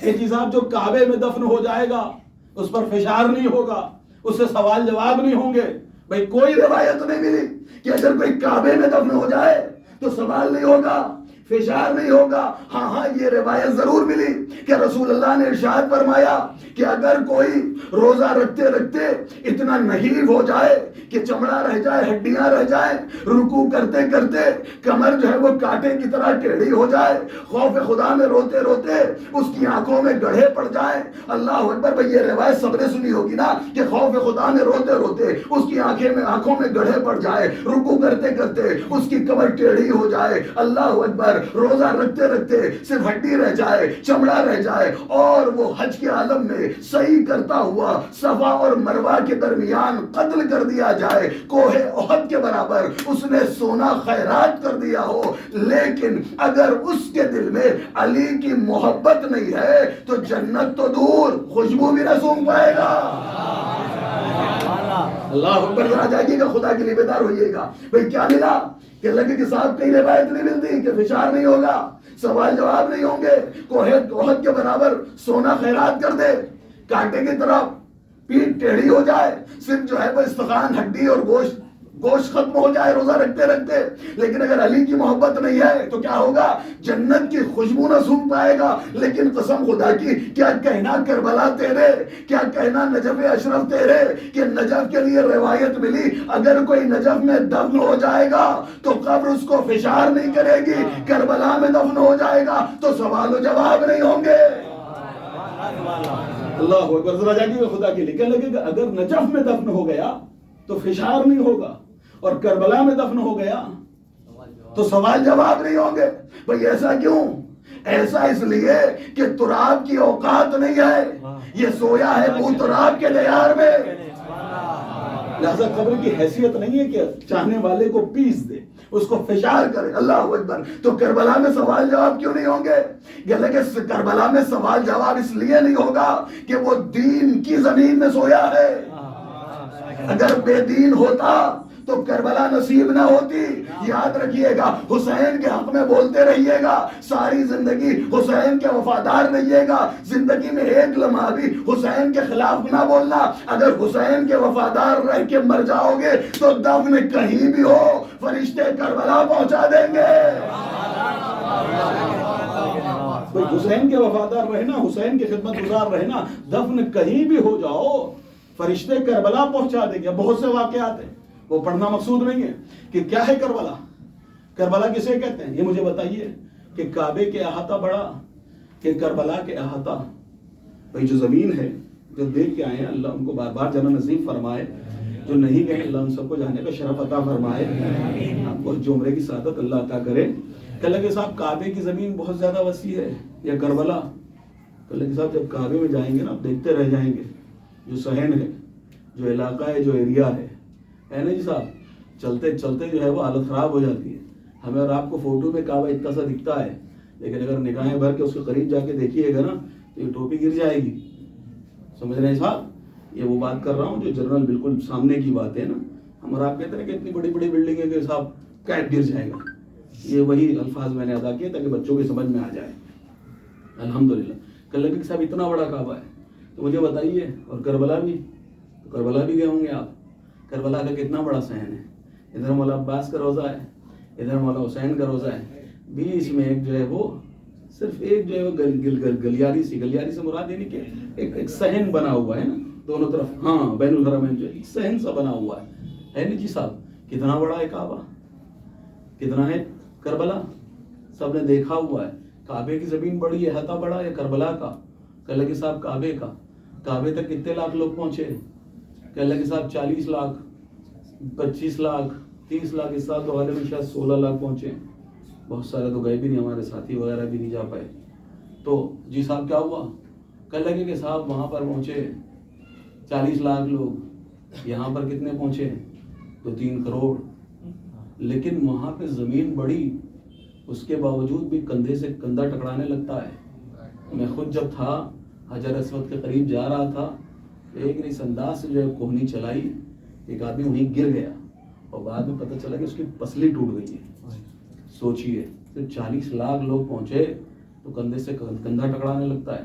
کہ جی صاحب جو کعبے میں دفن ہو جائے گا اس پر فشار نہیں ہوگا, اس سے سوال جواب نہیں ہوں گے. بھئی کوئی روایت نہیں ملی کہ اگر کوئی کعبے میں دفن ہو جائے تو سوال نہیں ہوگا, فشار نہیں ہوگا. ہاں یہ روایت ضرور ملی کہ رسول اللہ نے ارشاد فرمایا کہ اگر کوئی روزہ رکھتے رکھتے اتنا نحیف ہو جائے کہ چمڑا رہ جائے, ہڈیاں رہ جائیں, رکوع کرتے کرتے کمر جو ہے وہ کانٹے کی طرح ٹیڑھی ہو جائے, خوف خدا میں روتے روتے اس کی آنکھوں میں گڑھے پڑ جائیں. اللہ اکبر. بھئی یہ روایت سب نے سنی ہوگی نا کہ خوف خدا میں روتے روتے اس کی آنکھوں میں گڑھے پڑ جائے, رکوع کرتے کرتے اس کی کمر ٹیڑھی ہو جائے. اللہ اکبر. روزہ رکھتے رکھتے صرف ہڈی رہ جائے, چمڑا رہ جائے, اور وہ حج کے عالم میں صحیح کرتا ہوا صفا اور مروہ کے درمیان قتل کر دیا جائے, کوہ احد کے برابر اس نے سونا خیرات کر دیا ہو, لیکن اگر اس کے دل میں علی کی محبت نہیں ہے تو جنت تو دور, خوشبو بھی نہ سونگھ پائے گا. اللہ اکبر. ذرا جائیے گا, خدا کے لیے بیدار ہوئیے گا. بھئی کیا ملا کہ لگے کہ صاحب کئی روایت نہیں ملتی کہ فشار نہیں ہوگا, سوال جواب نہیں ہوں گے, کوہ احد کے برابر سونا خیرات کر دے, کانٹے کی طرف پیٹ ٹیڑھی ہو جائے, صرف جو ہے وہ استخوان, ہڈی اور گوشت ختم ہو جائے روزہ رکھتے رکھتے. لیکن اگر علی کی محبت نہیں ہے تو کیا ہوگا؟ جنت کی خوشبو نہ سونگھ پائے گا. لیکن قسم خدا کی, کیا کہنا کربلا تیرے, کیا کہنا نجف اشرف تیرے, کہ نجف کے لیے روایت ملی اگر کوئی نجف میں دفن ہو جائے گا تو قبر اس کو فشار نہیں کرے گی, کربلا میں دفن ہو جائے گا تو سوال و جواب نہیں ہوں گے. اللہ اکبر. ذرا جاگیے خدا کے لیے. کہنے لگے کہ اگر نجف میں دفن ہو گیا تو فشار نہیں ہوگا, اور کربلا میں دفن ہو گیا تو سوال جواب نہیں ہوں گے. بھئی ایسا کیوں؟ ایسا اس لیے کہ تراب کی اوقات نہیں ہے, یہ سویا ہے بو تراب کے دیار میں. لہذا قبر کی حیثیت نہیں ہے کہ چاہنے والے کو پیس دے, اس کو فشار کرے. اللہ اکبر. تو کربلا میں سوال جواب کیوں نہیں ہوں گے؟ کہ کربلا میں سوال جواب اس لیے نہیں ہوگا کہ وہ دین کی زمین میں سویا ہے. اگر بے دین ہوتا تو کربلا نصیب نہ ہوتی. یاد رکھیے گا, حسین کے حق میں بولتے رہیے گا, ساری زندگی حسین کے وفادار رہیے گا, زندگی میں ایک لمحہ بھی حسین کے خلاف نہ بولنا. اگر حسین کے وفادار رہ کے مر جاؤ گے تو دفن کہیں بھی ہو فرشتے کربلا پہنچا دیں گے. حسین کے وفادار رہنا, حسین کی خدمت گزار رہنا, دفن کہیں بھی ہو جاؤ فرشتے کربلا پہنچا دیں گے. بہت سے واقعات ہیں, وہ پڑھنا مقصود نہیں ہے کہ کیا ہے کربلا. کربلا کسے کہتے ہیں یہ مجھے بتائیے. کہ کعبے کے احاطہ بڑا کہ کربلا کے احاطہ. بھئی جو زمین ہے, جو دیکھ کے آئے ہیں اللہ ان کو بار بار جانا نصیب فرمائے, جو نہیں گئے اللہ ان سب کو جانے کا شرف عطا فرمائے, آپ کو جو عمرے کی سعادت اللہ عطا کرے. کہ لگے صاحب کعبے کی زمین بہت زیادہ وسیع ہے یا کربلا. کہ لگے صاحب جب کعبے میں جائیں گے نا آپ دیکھتے رہ جائیں گے, جو صحن ہے, جو علاقہ ہے, جو ایریا ہے نا جی صاحب, چلتے چلتے جو ہے وہ حالت خراب ہو جاتی ہے. ہمیں اور آپ کو فوٹو میں کعبہ اتنا سا دکھتا ہے, لیکن اگر نگاہیں بھر کے اس کے قریب جا کے دیکھیے گا نا تو یہ ٹوپی گر جائے گی. سمجھ رہے ہیں صاحب؟ یہ وہ بات کر رہا ہوں جو جنرل بالکل سامنے کی بات ہے نا. ہم اور آپ کہتے ہیں کہ اتنی بڑی بڑی بلڈنگ ہے کہ صاحب کیٹ گر جائے گا. یہ وہی الفاظ میں نے ادا کیے تاکہ بچوں کی سمجھ میں آ جائے. الحمدللہ. کہ لگے کہ صاحب اتنا بڑا کعبہ ہے تو مجھے بتائیے, اور کربلا بھی, تو کربلا بھی گئے ہوں گے آپ. کربلا کا کتنا بڑا صحن ہے. ادھر مولا عباس کا روزہ ہے, ادھر مولا حسین کا روزہ ہے, بیچ میں ایک جو ہے وہ صرف ایک جو ہے وہ گلیاری سے مراد یہ نہیں کہ ایک صحن بنا ہوا ہے نا دونوں طرف. ہاں بین الحرمین جو ایک صحن سا بنا ہوا ہے نا جی صاحب. کتنا بڑا ہے کعبہ, کتنا ہے کربلا, سب نے دیکھا ہوا ہے. کعبے کی زمین بڑی ہے, احاطہ بڑا ہے کربلا کا. کہ لگے صاحب کعبے کا, کعبے تک کتنے لاکھ لوگ پہنچے. کہ لگے صاحب 40 لاکھ, 25 لاکھ, 30 لاکھ. اس سال تو والے میں شاید 16 لاکھ پہنچے. بہت سارے تو گئے بھی نہیں, ہمارے ساتھی وغیرہ بھی نہیں جا پائے. تو جی صاحب کیا ہوا؟ کہ لگے کہ صاحب وہاں پر پہنچے 40 لاکھ لوگ, یہاں پر کتنے پہنچے 2-3 کروڑ. لیکن وہاں پہ زمین بڑی, اس کے باوجود بھی کندھے سے کندھا ٹکرانے لگتا ہے. میں خود جب تھا حجر اسود کے قریب جا رہا تھا, ایک نے اس انداز سے جو ہے کوہنی چلائی, ایک آدمی وہیں گر گیا اور بعد میں پتہ چلا کہ اس کی پسلی ٹوٹ گئی ہے. سوچئے صرف 40 لاکھ لوگ پہنچے تو کندھے سے کندھا ٹکرانے لگتا ہے.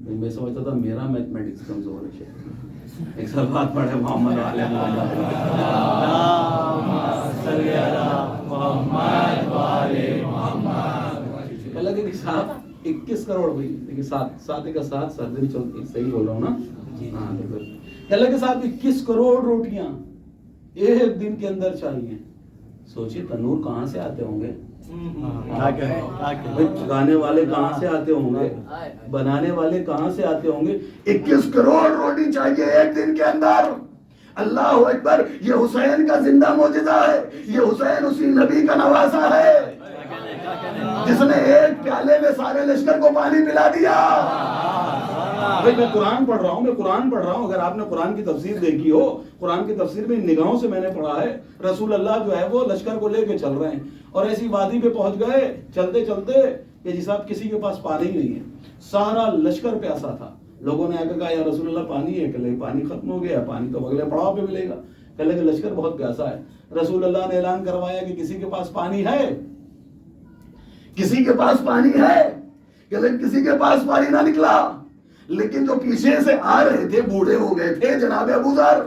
میں سمجھتا تھا میرا میتھمیٹکس کمزور ہے شاید. ایک سال بعد پڑھے محمد والے لگے کہ صاحب 21 کروڑ بھائی دیکھیے 7 کا 7 سردی چلتی صحیح بول رہا ہوں نا. ہاں بالکل. اللہ کے صاحب 21 کروڑ روٹیاں ایک دن کے اندر چاہیے. سوچیے تنور کہاں سے آتے ہوں گے, پکانے والے کہاں سے آتے ہوں گے, بنانے والے کہاں سے آتے ہوں گے. 21 کروڑ روٹی چاہیے ایک دن کے اندر. اللہ اکبر. یہ حسین کا زندہ معجزہ ہے. یہ حسین اسی نبی کا نواسا ہے جس نے ایک پیالے میں سارے لشکر کو پانی پلا دیا. بھائی میں قرآن پڑھ رہا ہوں. اگر آپ نے قرآن کی تفسیر دیکھی ہو, قرآن کی تفسیر میں نگاہوں سے میں نے پڑھا ہے. رسول اللہ جو ہے وہ لشکر کو لے کے چل رہے ہیں اور ایسی وادی پہ پہنچ گئے چلتے چلتے کہ جی صاحب کسی کے پاس پانی نہیں ہے, سارا لشکر پیاسا تھا. لوگوں نے آ کے کہا یا رسول اللہ پانی ہے, کہ پانی ختم ہو گیا, پانی تو اگلے پڑاؤ پہ ملے گا. کہنے کہ لشکر بہت پیاسا ہے. رسول اللہ نے اعلان کروایا کہ کسی کے پاس پانی ہے, کسی کے پاس پانی ہے. کہ کسی کے پاس پانی نہ نکلا. لیکن جو پیچھے سے آ رہے تھے بوڑھے ہو گئے تھے جناب ابو ذر.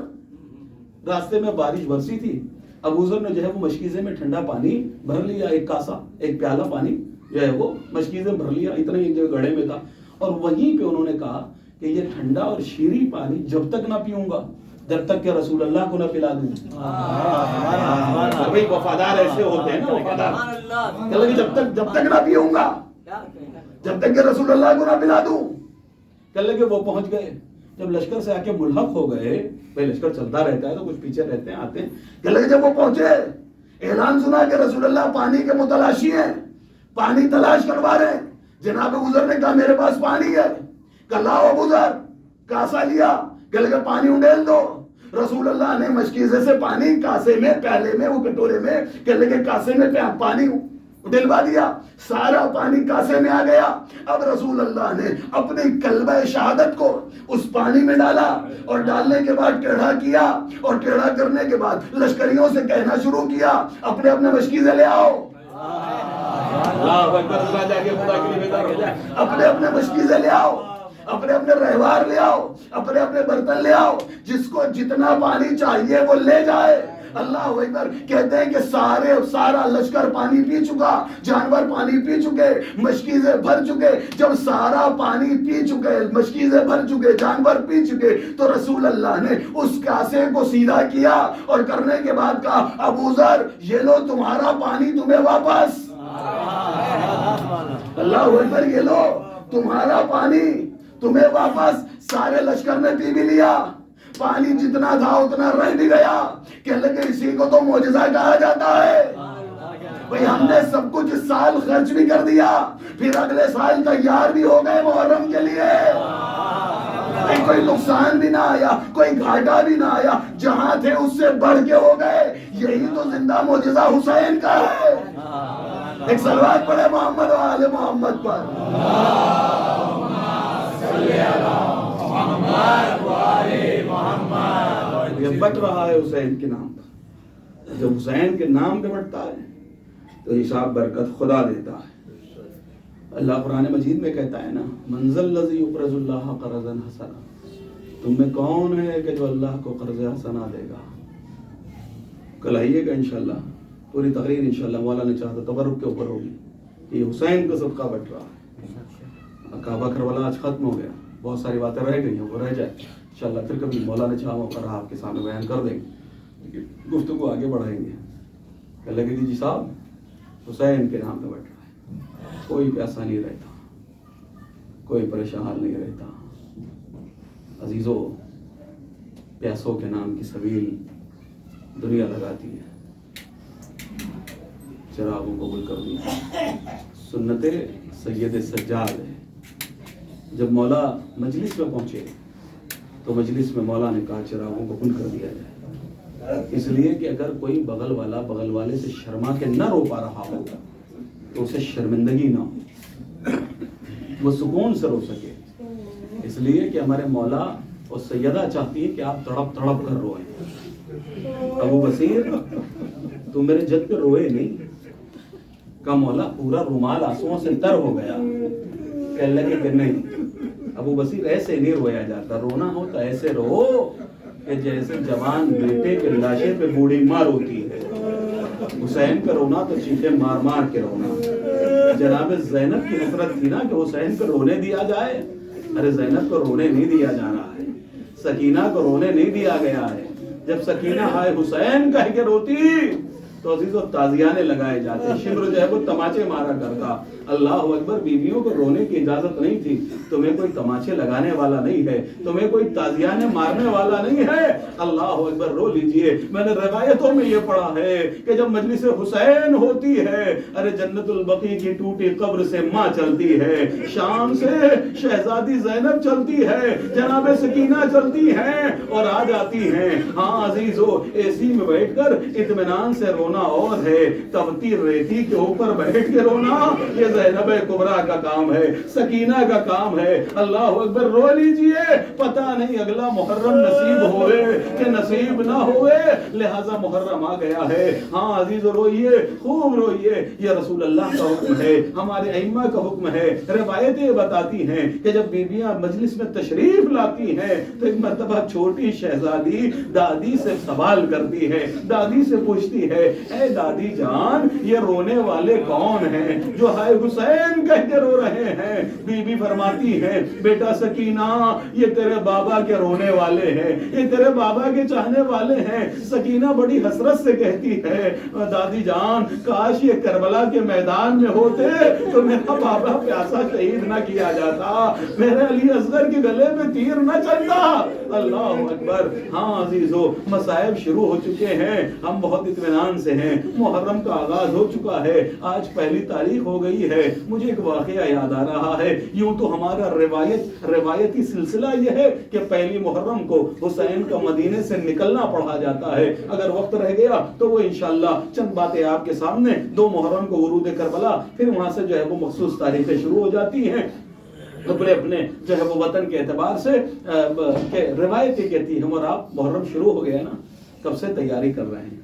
راستے میں بارش برسی تھی. ابو ذر نے جو ہے وہ مشکیزے میں ٹھنڈا پانی بھر لیا, ایک کاسا ایک پیالہ پانی جو ہے وہ مشکیزے بھر لیا, اتنا ہی جو گڑھے میں تھا. اور وہیں پہ انہوں نے کہا کہ یہ ٹھنڈا اور شیریں پانی جب تک نہ پیوں گا جب تک کہ رسول اللہ کو نہ پلا دوں. بھائی وفادار ایسے ہوتے ہیں نا, وفادار. جب تک نہ پیوں گا جب تک کہ رسول اللہ کو نہ پلا دوں. کہنے لگے وہ پہنچ گئے. جب لشکر سے آ کے ملحق ہو گئے, بھائی لشکر چلتا رہتا ہے تو کچھ پیچھے رہتے ہیں آتے ہیں. کہنے لگے جب وہ پہنچے اعلان سنا کہ رسول اللہ پانی کے متلاشی ہیں, پانی تلاش کروا رہے ہیں. جناب ابو ذر نے کہا میرے پاس پانی ہے. کہا لاؤ ابو ذر. کاسا لیا. کہنے لگے پانی انڈیل دو. رسول اللہ نے مشکیزے سے پانی کاسے میں, پیالے میں, وہ کٹورے میں, کہنے لگے کاسے میں پانی ڈلوا دیا. سارا پانی کاسے میں آ گیا. اب رسول اللہ نے اپنی کلمہ شہادت کو اس پانی میں ڈالا اور ڈالنے کے بعد ٹیڑھا کیا, اور ٹیڑھا کرنے کے بعد لشکریوں سے کہنا شروع کیا اپنے اپنے مشکیزے لے آؤ. اپنے اپنے مشکیزے لے آؤ, اپنے اپنے رہوار لے آؤ, اپنے اپنے برتن لے آؤ. جس کو جتنا پانی چاہیے وہ لے جائے. اللہ اکبر. کہتے ہیں کہ سارا لشکر پانی پی چکا, جانور پانی پی چکے, مشکیزیں بھر چکے. جب سارا پانی پی چکے, مشکیزیں بھر چکے, جانور پی چکے, تو رسول اللہ نے اس کاسے کو سیدھا کیا اور کرنے کے بعد کہا ابو ذر یہ لو تمہارا پانی تمہیں واپس. اللہ اکبر. یہ لو تمہارا پانی تمہیں واپس. سارے لشکر نے پی بھی لیا. پانی جتنا تھا اتنا رہ بھی گیا. کہ لگے اسی کو تو معجزہ کہا جاتا ہے. بھئی ہم نے سب کچھ اس سال خرچ بھی کر دیا, پھر اگلے سال تیار بھی ہو گئے محرم کے لیے. کوئی نقصان بھی نہ آیا, کوئی گھاٹا بھی نہ آیا, جہاں تھے اس سے بڑھ کے ہو گئے. یہی تو زندہ معجزہ حسین کا ہے. ایک صلوات پڑھے محمد و آل محمد پر. یہ بٹ رہا ہے حسین کے نام پر. جب حسین کے نام پہ بٹتا ہے تو حساب برکت خدا دیتا ہے. اللہ قرآن مجید میں کہتا ہے نا منزل الذی یقرض اللہ قرضا حسنا. تم میں کون ہے کہ جو اللہ کو قرض حسنا دے گا. کل آئیے گا انشاءاللہ, پوری تقریر انشاءاللہ مولا نے چاہتا تبرک کے اوپر ہوگی. یہ حسین کا صدقہ بٹ رہا ہے. کعبہ کربلا آج ختم ہو گیا, بہت ساری باتیں رہ گئی ہیں, وہ رہ جائے انشاءاللہ پھر کبھی مولا نے چاہا موقع رہا آپ کے سامنے بیان کر دیں گے, گفتگو آگے بڑھائیں گے. کہ لگے جی صاحب حسین کے نام پہ بٹ رہا ہے. کوئی پیاسا نہیں رہتا, کوئی پریشان نہیں رہتا. عزیزو, پیاسوں کے نام کی سبیل دنیا لگاتی ہے, چراغوں کو گل کر دی. سنت سید سجاد ہے. جب مولا مجلس میں پہنچے تو مجلس میں مولا نے کہا چراغوں کو گل کر دیا جائے. اس لیے کہ اگر کوئی بغل والا بغل والے سے شرما کے نہ رو پا رہا ہو تو اسے شرمندگی نہ ہو, وہ سکون سے رو سکے. اس لیے کہ ہمارے مولا اور سیدہ چاہتی ہے کہ آپ تڑپ تڑپ کر روئیں. ابو بصیر تم میرے جد پہ روئے نہیں. کا مولا پورا رومال آنسوؤں سے تر ہو گیا. کہنے لگے کہ نہیں, ابو بصیر ایسے نہیں رویا جاتا، رونا ہو تو ایسے رو کہ جیسے جوان بیٹے کے لاشے پہ بوڑھی ماں روتی ہے۔ حسین کا رونا تو چیخے مار مار کے رونا۔ جناب زینب کی حسرت تھی نا کہ حسین کو رونے دیا جائے، ارے زینب کو رونے نہیں دیا جا رہا ہے، سکینہ کو رونے نہیں دیا گیا ہے۔ جب سکینہ ہائے حسین کہہ کے روتی تو عزیز و تازیانے لگائے جاتے، شبر جو ہے وہ تماچے مارا کرتا۔ اللہ اکبر، بیویوں کو رونے کی اجازت نہیں تھی۔ تمہیں کوئی تماچے لگانے والا نہیں ہے، تمہیں کوئی تازیانے مارنے والا نہیں ہے، اللہ اکبر رو لیجئے۔ میں نے روایتوں میں یہ پڑھا ہے کہ جب مجلس حسین ہوتی ہے، ارے جنت البقیع کی ٹوٹی قبر سے ماں چلتی ہے، شام سے شہزادی زینب چلتی ہے، جناب سکینہ چلتی ہیں اور آ جاتی ہیں۔ ہاں عزیزو، اے سی میں بیٹھ کر اطمینان سے رونا اور ہے، تبتی ریتی کے اوپر بیٹھ کے رونا یہ زینب کبریٰ کا کام ہے، سکینہ کا کام ہے۔ اللہ اکبر، رو لیجئے، پتہ نہیں اگلا محرم نصیب ہوئے کہ نصیب نہ ہوئے، لہذا محرم آ گیا ہے۔ ہاں عزیز روئیے، خوب روئیے، یہ رسول اللہ کا حکم ہے، ہمارے ائمہ کا حکم ہے۔ روایتیں بتاتی ہیں کہ جب بیویاں مجلس میں تشریف لاتی ہیں تو ایک مرتبہ چھوٹی شہزادی دادی سے سوال کرتی ہے، دادی سے پوچھتی ہے، اے دادی جان، یہ رونے والے کون ہیں جو ہائے حسین کہہ کے رو رہے ہیں؟ بی بی فرماتی ہے، بیٹا سکینہ، یہ تیرے بابا کے رونے والے ہیں، یہ تیرے بابا کے چاہنے والے ہیں۔ سکینہ بڑی حسرت سے کہتی ہے، دادی جان، کاش یہ کربلا کے میدان میں ہوتے تو میرا بابا پیاسا شہید نہ کیا جاتا، میرے علی اصغر کے گلے میں تیر نہ چلتا۔ اللہ اکبر۔ ہاں عزیزو، مصائب شروع ہو چکے ہیں، ہم بہت اطمینان سے ہیں، محرم کا آغاز ہو چکا ہے، آج پہلی تاریخ ہو گئی ہے۔ مجھے ایک واقعہ یاد آ رہا ہے، یوں تو ہمارا روایتی سلسلہ یہ ہے کہ پہلی محرم کو حسین کا مدینے سے نکلنا پڑھا جاتا ہے۔ اگر وقت رہ گیا تو وہ انشاءاللہ چند باتیں آپ کے سامنے، 2 محرم کو ورود کربلا، پھر وہاں سے جو ہے وہ مخصوص تاریخیں شروع ہو جاتی ہیں اپنے جو ہے وہ وطن کے اعتبار سے کہ روایتیں کہتی ہیں اور آپ محرم شروع ہو گیا نا، کب سے تیاری کر رہے ہیں،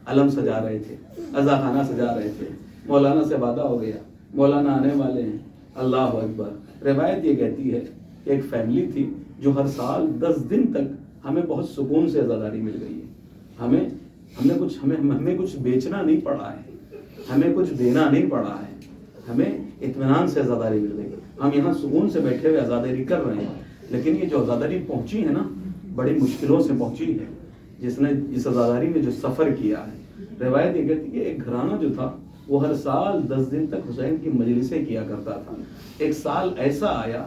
علم سجا رہے تھے، عزا خانہ سجا رہے تھے، مولانا سے وعدہ ہو گیا، مولانا آنے والے ہیں۔ اللہ اکبر۔ روایت یہ کہتی ہے کہ ایک فیملی تھی جو ہر سال 10 دن تک ہمیں بہت سکون سے عزاداری مل گئی ہے، ہمیں کچھ بیچنا نہیں پڑا ہے، ہمیں کچھ دینا نہیں پڑا ہے، ہمیں اطمینان سے عزاداری مل گئی، ہم یہاں سکون سے بیٹھے ہوئے عزاداری کر رہے ہیں۔ لیکن یہ جو عزاداری پہنچی ہے نا، بڑی مشکلوں سے پہنچی ہے۔ جس نے اس عزاداری میں جو سفر کیا ہے، روایت یہ کہتی ہے کہ ایک گھرانہ جو تھا وہ ہر سال 10 دن تک حسین کی مجلسیں کیا کرتا تھا۔ ایک سال ایسا آیا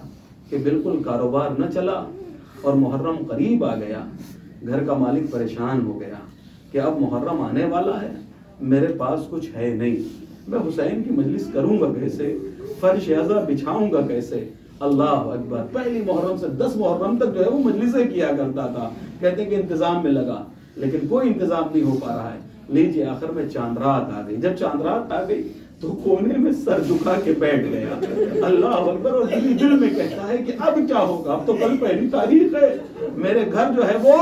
کہ بالکل کاروبار نہ چلا اور محرم قریب آ گیا، گھر کا مالک پریشان ہو گیا کہ اب محرم آنے والا ہے، میرے پاس کچھ ہے نہیں، میں حسین کی مجلس کروں گا کیسے، فرش عزا بچھاؤں گا کیسے۔ اللہ اکبر۔ پہلی محرم سے 10 محرم تک جو ہے وہ مجلسیں کیا کرتا تھا، کہتے کہ انتظام میں لگا، لیکن کوئی انتظام نہیں ہو پا رہا ہے۔ لیجیے آخر میں چاند رات آ گئی۔ جب چاند رات آ گئی تو کونے میں سر جھکا کے بیٹھ گیا، اللہ اکبر، اور دل میں کہتا ہے کہ اب کیا ہوگا، اب تو کل پہلی تاریخ ہے، میرے گھر جو ہے وہ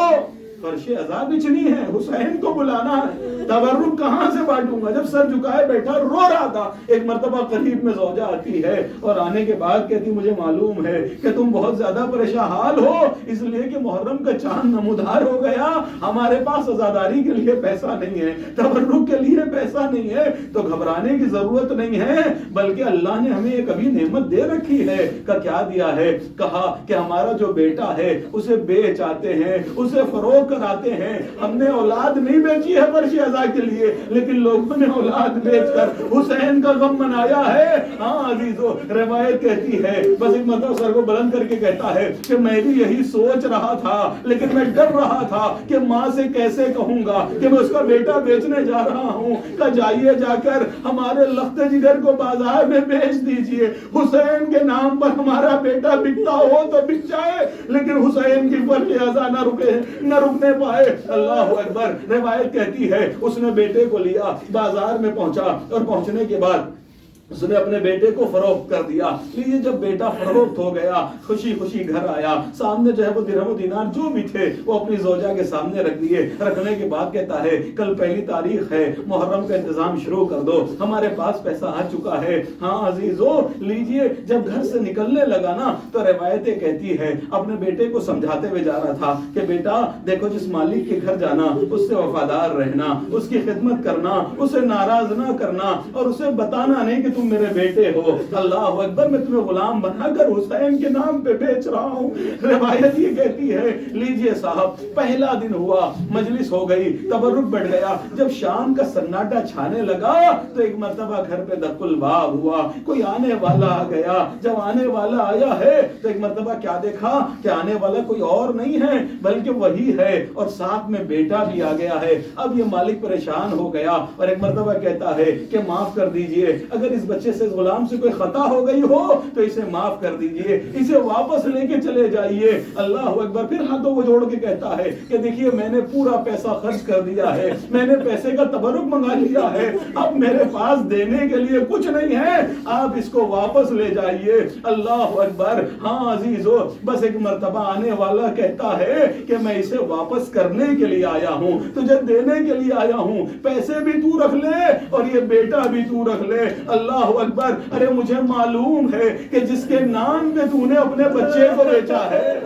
فرش عزا بچھنی ہے، حسین کو بلانا ہے، تبرک کہاں سے بانٹوں گا۔ جب سر جھکائے بیٹھا رو رہا تھا، ایک مرتبہ قریب میں زوجہ آتی ہے اور آنے کے بعد کہتی مجھے معلوم ہے کہ تم بہت زیادہ پریشان حال ہو، اس لیے کہ محرم کا چاند نمودار ہو گیا، ہمارے پاس عزاداری کے لیے پیسہ نہیں ہے، تبرک کے لیے پیسہ نہیں ہے، تو گھبرانے کی ضرورت نہیں ہے، بلکہ اللہ نے ہمیں ایک ابھی نعمت دے رکھی ہے۔ کا کیا دیا ہے؟ کہا کہ ہمارا جو بیٹا ہے اسے بیچ آتے ہیں، اسے فروخت کراتے ہیں، ہم نے اولاد نہیں بیچی ہے فرش عزا کے لیے، لیکن لوگوں نے اولاد بیچ کر حسین کا غم منایا ہے۔ ہاں عزیزو، روایت کہتی ہے، بس ایک مرتبہ سر کو بلند کر کے کہتا ہے کہ میں بھی یہی سوچ رہا تھا، لیکن میں ڈر رہا تھا کہ ماں سے کیسے کہوں گا کہ میں اس کا بیٹا بیچنے جا رہا ہوں۔ کہ جائیے جا کر ہمارے لخت جگر کو بازار میں بیچ دیجئے، حسین کے نام پر ہمارا بیٹا بکتا ہو تو بک جائے، لیکن حسین کی فرش عزا نہ رکنے پائے۔ اللہ اکبر۔ روایت کہتی ہے اس نے بیٹے کو لیا، بازار میں پہنچا اور پہنچنے کے بعد اس نے اپنے بیٹے کو فروخت کر دیا. لیجیے جب بیٹا فروخت ہو گیا, خوشی خوشی گھر آیا, سامنے جو ہے وہ درہم و دینار جو بھی تھے وہ اپنی زوجہ کے سامنے رکھ دیے. رکھنے کے بعد کہتا ہے کل پہلی تاریخ ہے, محرم کا انتظام شروع کر دو, ہمارے پاس پیسہ آ چکا ہے. ہاں عزیزو لیجیے, جب گھر سے نکلنے لگا نا تو روایتیں کہتی ہے اپنے بیٹے کو سمجھاتے ہوئے جا رہا تھا کہ بیٹا دیکھو, جس مالک کے گھر جانا اس سے وفادار رہنا, اس کی خدمت کرنا, اسے ناراض نہ کرنا, اور اسے بتانا نہیں کہ تم میرے بیٹے ہو. اللہ اکبر, میں تمہیں غلام بنا کر حسین کے نام پہ بیچ رہا ہوں. روایت یہ کہتی ہے لیجئے صاحب, پہلا دن ہوا, مجلس ہو گئی, تبرک بڑھ گیا. جب شام کا سناٹا چھانے لگا تو ایک مرتبہ گھر پہ دق الباب ہوا, کوئی آنے والا آ گیا. جب آنے والا آیا ہے تو ایک مرتبہ کیا دیکھا کہ آنے والا کوئی اور نہیں ہے بلکہ وہی ہے, اور ساتھ میں بیٹا بھی آ گیا ہے. اب یہ مالک پریشان ہو گیا اور ایک مرتبہ کہتا ہے کہ معاف کر دیجئے, اگر اس بچے سے غلام سے کوئی خطا ہو گئی ہو تو اسے معاف کر دیجئے, اسے واپس لے کے چلے جائیے. اللہ اکبر. پھر ہاتھوں کو جوڑ کے کہتا ہے کہ دیکھیے میں نے پورا پیسہ خرچ کر دیا ہے, میں نے پیسے کا تبرک منگا لیا ہے, اب میرے پاس دینے کے لیے کچھ نہیں ہے, آپ اس کو واپس لے جائیے. اللہ اکبر. ہاں عزیزو, بس ایک مرتبہ آنے والا کہتا ہے کہ میں اسے واپس کرنے کے لیے آیا ہوں, تجھے دینے کے لیے آیا ہوں, پیسے بھی تو رکھ لے اور یہ بیٹا بھی تو رکھ لے. اللہ اکبر. ارے مجھے معلوم ہے کہ جس کے نام پہ تو نے اپنے بچے کو بیچا ہے,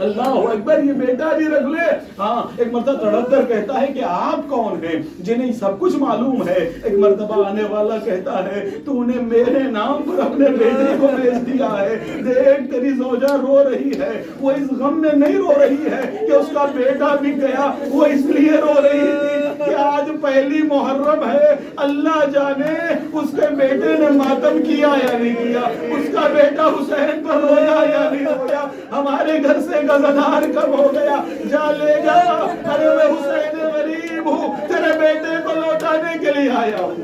اللہ اکبر, یہ بیٹا بھی رکھ لے. ہاں ایک مرتبہ تڑپ کر کہتا ہے کہ آپ کون ہیں جنہیں سب کچھ معلوم ہے. ایک مرتبہ آنے والا کہتا ہے تو نے میرے نام پر اپنے بیٹے کو بیچ دیا ہے. دیکھ تیری زوجہ رو رہی ہے, وہ اس غم میں نہیں رو رہی ہے کہ اس کا بیٹا بھی گیا, وہ اس لیے رو رہی تھی کہ آج پہلی محرم ہے, اللہ جانے اس کے بیٹے نے ماتم کیا یا نہیں کیا, اس کا بیٹا حسین پر رویا یا نہیں رویا, ہمارے گھر سے غزدار کب ہو گیا, جا لے جا. ارے میں حسین غریب ہوں, تیرے بیٹے کو لوٹانے کے لیے آیا ہوں.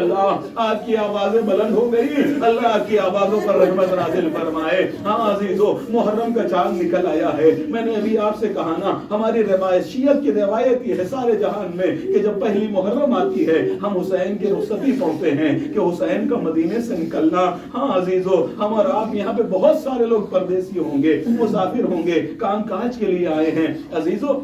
اللہ, آپ کی آوازیں بلند ہو گئی, اللہ کی آوازوں پر رحمت نازل فرمائے. ہاں عزیزو, محرم کا چاند نکل آیا ہے. میں نے ابھی آپ سے کہا نا, ہماری روایت, شیعت کی روایت یہ ہے سارے جہان میں کہ جب پہلی محرم آتی ہے ہم حسین کی رخصتی پڑھتے ہیں کہ حسین کا مدینے سے نکلنا. ہاں عزیزو, ہم اور آپ یہاں پہ بہت سارے لوگ پردیسی ہوں گے, مسافر ہوں گے, کام کاج کے لیے آئے ہیں. عزیزو,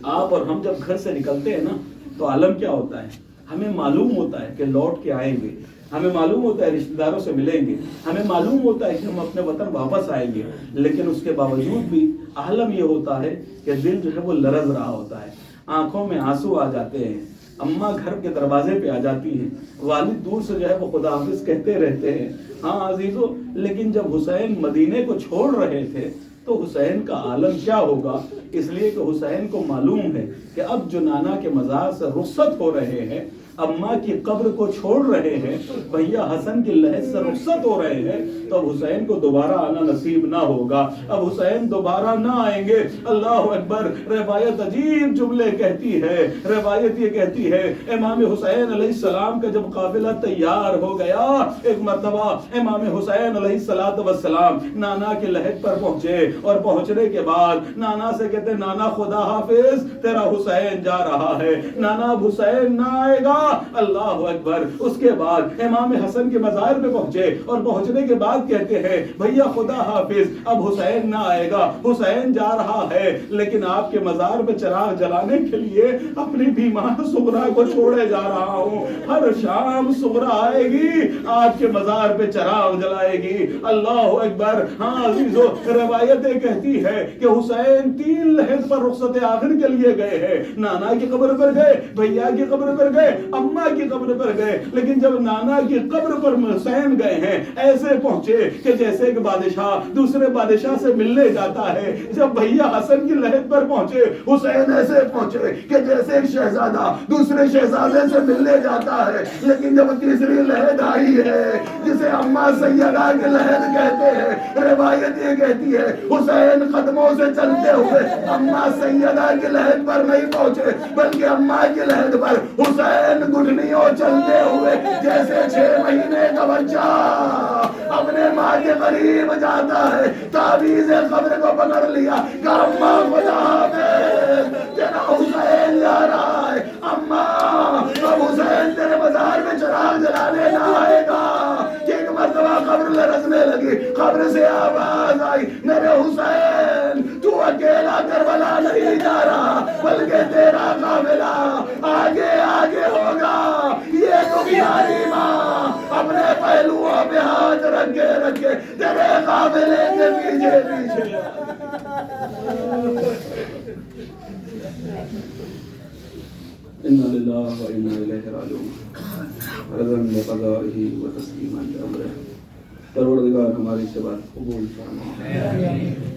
آپ اور ہم جب گھر سے نکلتے ہیں نا تو عالم کیا ہوتا ہے, ہمیں معلوم ہوتا ہے کہ لوٹ کے آئیں گے, ہمیں معلوم ہوتا ہے رشتہ داروں سے ملیں گے, ہمیں معلوم ہوتا ہے کہ ہم اپنے وطن واپس آئیں گے, لیکن اس کے باوجود بھی عالم یہ ہوتا ہے کہ دل جو ہے وہ لرز رہا ہوتا ہے, آنکھوں میں آنسو آ جاتے ہیں, اماں گھر کے دروازے پہ آ جاتی ہیں, والد دور سے جو ہے وہ خدا حافظ کہتے رہتے ہیں. ہاں عزیزو, لیکن جب حسین مدینے کو چھوڑ رہے تھے تو حسین کا عالم کیا ہوگا, اس لیے کہ حسین کو معلوم ہے کہ اب جو نانا کے مزار سے رخصت ہو رہے ہیں, اماں کی قبر کو چھوڑ رہے ہیں, بھیا حسن کی لحد سے رخصت ہو رہے ہیں, تو اب حسین کو دوبارہ آنا نصیب نہ ہوگا, اب حسین دوبارہ نہ آئیں گے. اللہ اکبر. روایت عجیب جملے کہتی ہے, روایت یہ کہتی ہے امام حسین علیہ السلام کا جب قافلہ تیار ہو گیا, ایک مرتبہ امام حسین علیہ السلام نانا کے لحد پر پہنچے, اور پہنچنے کے بعد نانا سے کہتے نانا خدا حافظ, تیرا حسین جا رہا ہے, نانا اب حسین نہ آئے گا. اللہ اکبر. اس کے بعد امام حسن کے مزار پہ پہنچے, اور پہنچنے کے بعد کہتے ہیں بھیا خدا حافظ, اب حسین نہ آئے گا, حسین جا رہا ہے, لیکن آپ کے مزار پہ چراغ جلانے کے لیے اپنی بیمار سغرا کو چھوڑے جا رہا ہوں. ہر شام سغرا آئے گی, آپ کے مزار پہ چراغ جلائے گی. اللہ اکبر. ہاں عزیزو, روایتیں کہتی ہے کہ حسین 3 لحظ پر رخصت آخر کے لیے گئے ہیں. نانا کی قبر پر گئے, بھیا کی قبر پر گئے, اماں کی قبر پر گئے, لیکن جب نانا کی قبر پر حسین گئے ہیں ایسے پہنچے کہ جیسے ایک بادشاہ دوسرے بادشاہ سے ملنے جاتا ہے. جب بھیا حسن کی لحد پر پہنچے, حسین ایسے پہنچے کہ جیسے ایک شہزادہ دوسرے شہزادے سے ملنے جاتا ہے. لیکن جب تیسری لحد آئی ہے جسے اماں سیدہ کی لحد کہتے ہیں, روایت یہ کہتی ہے حسین قدموں سے چلتے ہوئے اماں سیدہ کی لحد پر نہیں پہنچے, بلکہ اماں کی لحد پر حسین گھٹنیوں چلتے ہوئے جیسے 6 مہینے کا بچہ اپنے ماں کے قریب جاتا ہے, تعویذ قبر کو پکڑ لیا کہ اماں خدا حافظ, تیرا حسین جا رہا ہے, اماں اب حسین تیرے مزار میں چراغ سے آواز آئی میرے حسین تو اکیلا کربلا نہیں جا رہا بلکہ تیرا قافلہ آگے آگے ہوگا. یہ تمہاری ماں اپنے پہلوؤں پہ ہاتھ رکھے رکھے تیرے قافلے کے پیچھے پیچھے. انا للہ و انا الیہ راجعون. رضا بقضائہ و تسلیما لامرہ. پروردگار ہماری سے بات قبول فرما،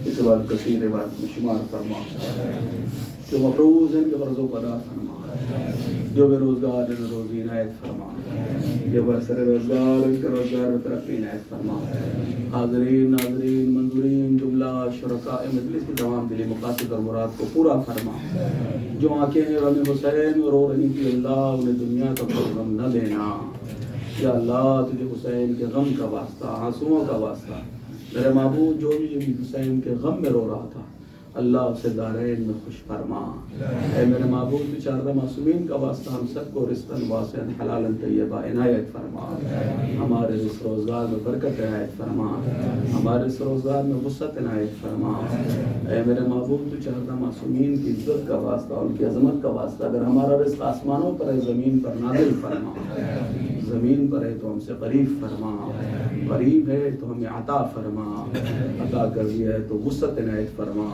اس بات کثیر بات میں شمار فرما. جو مفروض ہیں ان کے غرضوں کو ادا فرما، جو بے روزگار ان روزی عنایت فرما، جو برسر روزگار ان کے روزگار میں ترقی عنایت فرما. حاضرین ناظرین منظورین جملہ شرکاء مجلس کی تمام دلی مقاصد اور مراد کو پورا فرما. جو آنکھیں غم حسین رو رہی تھی اللہ انہیں دنیا کا کوئی غم نہ دینا. یا اللہ تجھے حسین کے غم کا واسطہ، آنسوؤں کا واسطہ، میرے معبود جو بھی حسین کے غم میں رو رہا تھا اللہ اسے دارین میں خوش فرما. اے میرے معبود چاردہ معصومین کا واسطہ ہم سب کو رزقاً واسعاً حلالاً طیبہ عنایت فرما. ہمارے رزق روزگار میں برکت عنایت فرما، ہمارے رزق روزگار میں وسعت عنایت فرما. اے میرے معبود چاردہ معصومین کی عزت کا واسطہ، ان کی عظمت کا واسطہ اگر ہمارا رزق آسمانوں پر ہے زمین پر نازل فرما. زمین پر ہے تو ہم سے قریب فرما، قریب ہے تو ہمیں عطا فرما، عطا کر دیا ہے تو وسعت عنایت فرما،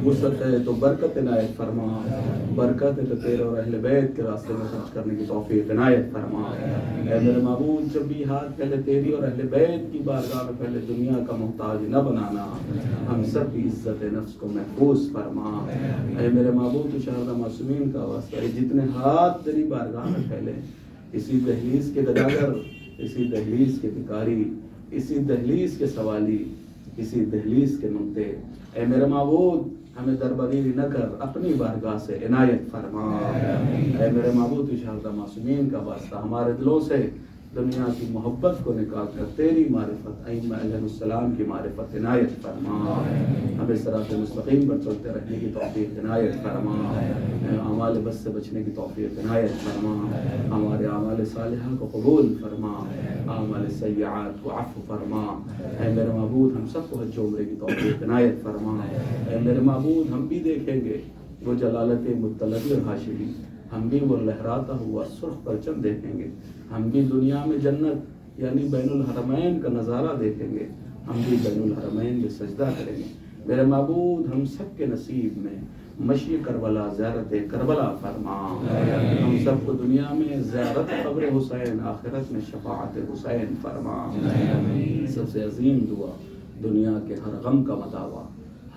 وسعت ہے تو برکت عنایت فرما، برکت ہے تو تیرے اور اہل بیت کے راستے میں خرچ کرنے کی توفیق عنایت فرما. اے میرے معبود جب بھی ہاتھ پہلے تیری اور اہل بیت کی بارگاہ میں پہلے دنیا کا محتاج نہ بنانا، ہم سب کی عزت نفس کو محفوظ فرما. اے میرے معبود شاردہ معصومین کا واسطہ جتنے ہاتھ تیری بارگاہ میں پھیلے، اسی دہلیز کے گداگر، اسی دہلیز کے بھکاری، اسی دہلیز کے سوالی، اسی دہلیز کے منگتے، اے میرے معبود ہمیں دربدری نہ کر، اپنی بارگاہ سے عنایت فرما. اے میرے معبود شاردہ معصومین کا واسطہ ہمارے دلوں سے دنیا کی محبت کو نکال کر تیری معرفت ائمہ علیہ السلام کی معرفت عنایت فرما. ہمیں صراط مستقیم پر چلتے رہنے کی توفیق عنایت فرما. اعمال بس سے بچنے کی توفیق عنایت فرما. ہمارے اعمال صالحہ کو قبول فرما، اعمال سیئات کو عفو فرما. اے میرے معبود ہم سب کو حج و عمرے کی توفیق عنایت فرما. اے میرے معبود ہم بھی دیکھیں گے وہ جلالت مطلبی اور ہاشمی، ہم بھی وہ لہراتا ہوا سرخ پرچم دیکھیں گے. ہم بھی دنیا میں جنت یعنی بین الحرمین کا نظارہ دیکھیں گے، ہم بھی بین الحرمین میں سجدہ کریں گے. میرے معبود ہم سب کے نصیب میں مشی کربلا زیارت کربلا فرما. ہم سب کو دنیا میں زیارت قبر حسین، آخرت میں شفاعت حسین فرما. سب سے عظیم دعا دنیا کے ہر غم کا مداوا،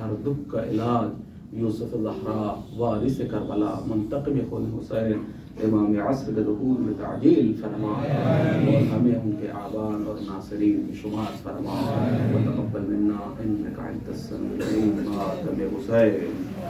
ہر دکھ کا علاج یوسف الزہراء وارث کربلا منتقم خون حسین امام عصر کے دخول میں تعجیل فرما، اور ہمیں ان کے آبان اور ناصرین میں شمار فرما. وتقبل منا انک انت السمیع العلیم. ماتم حسین.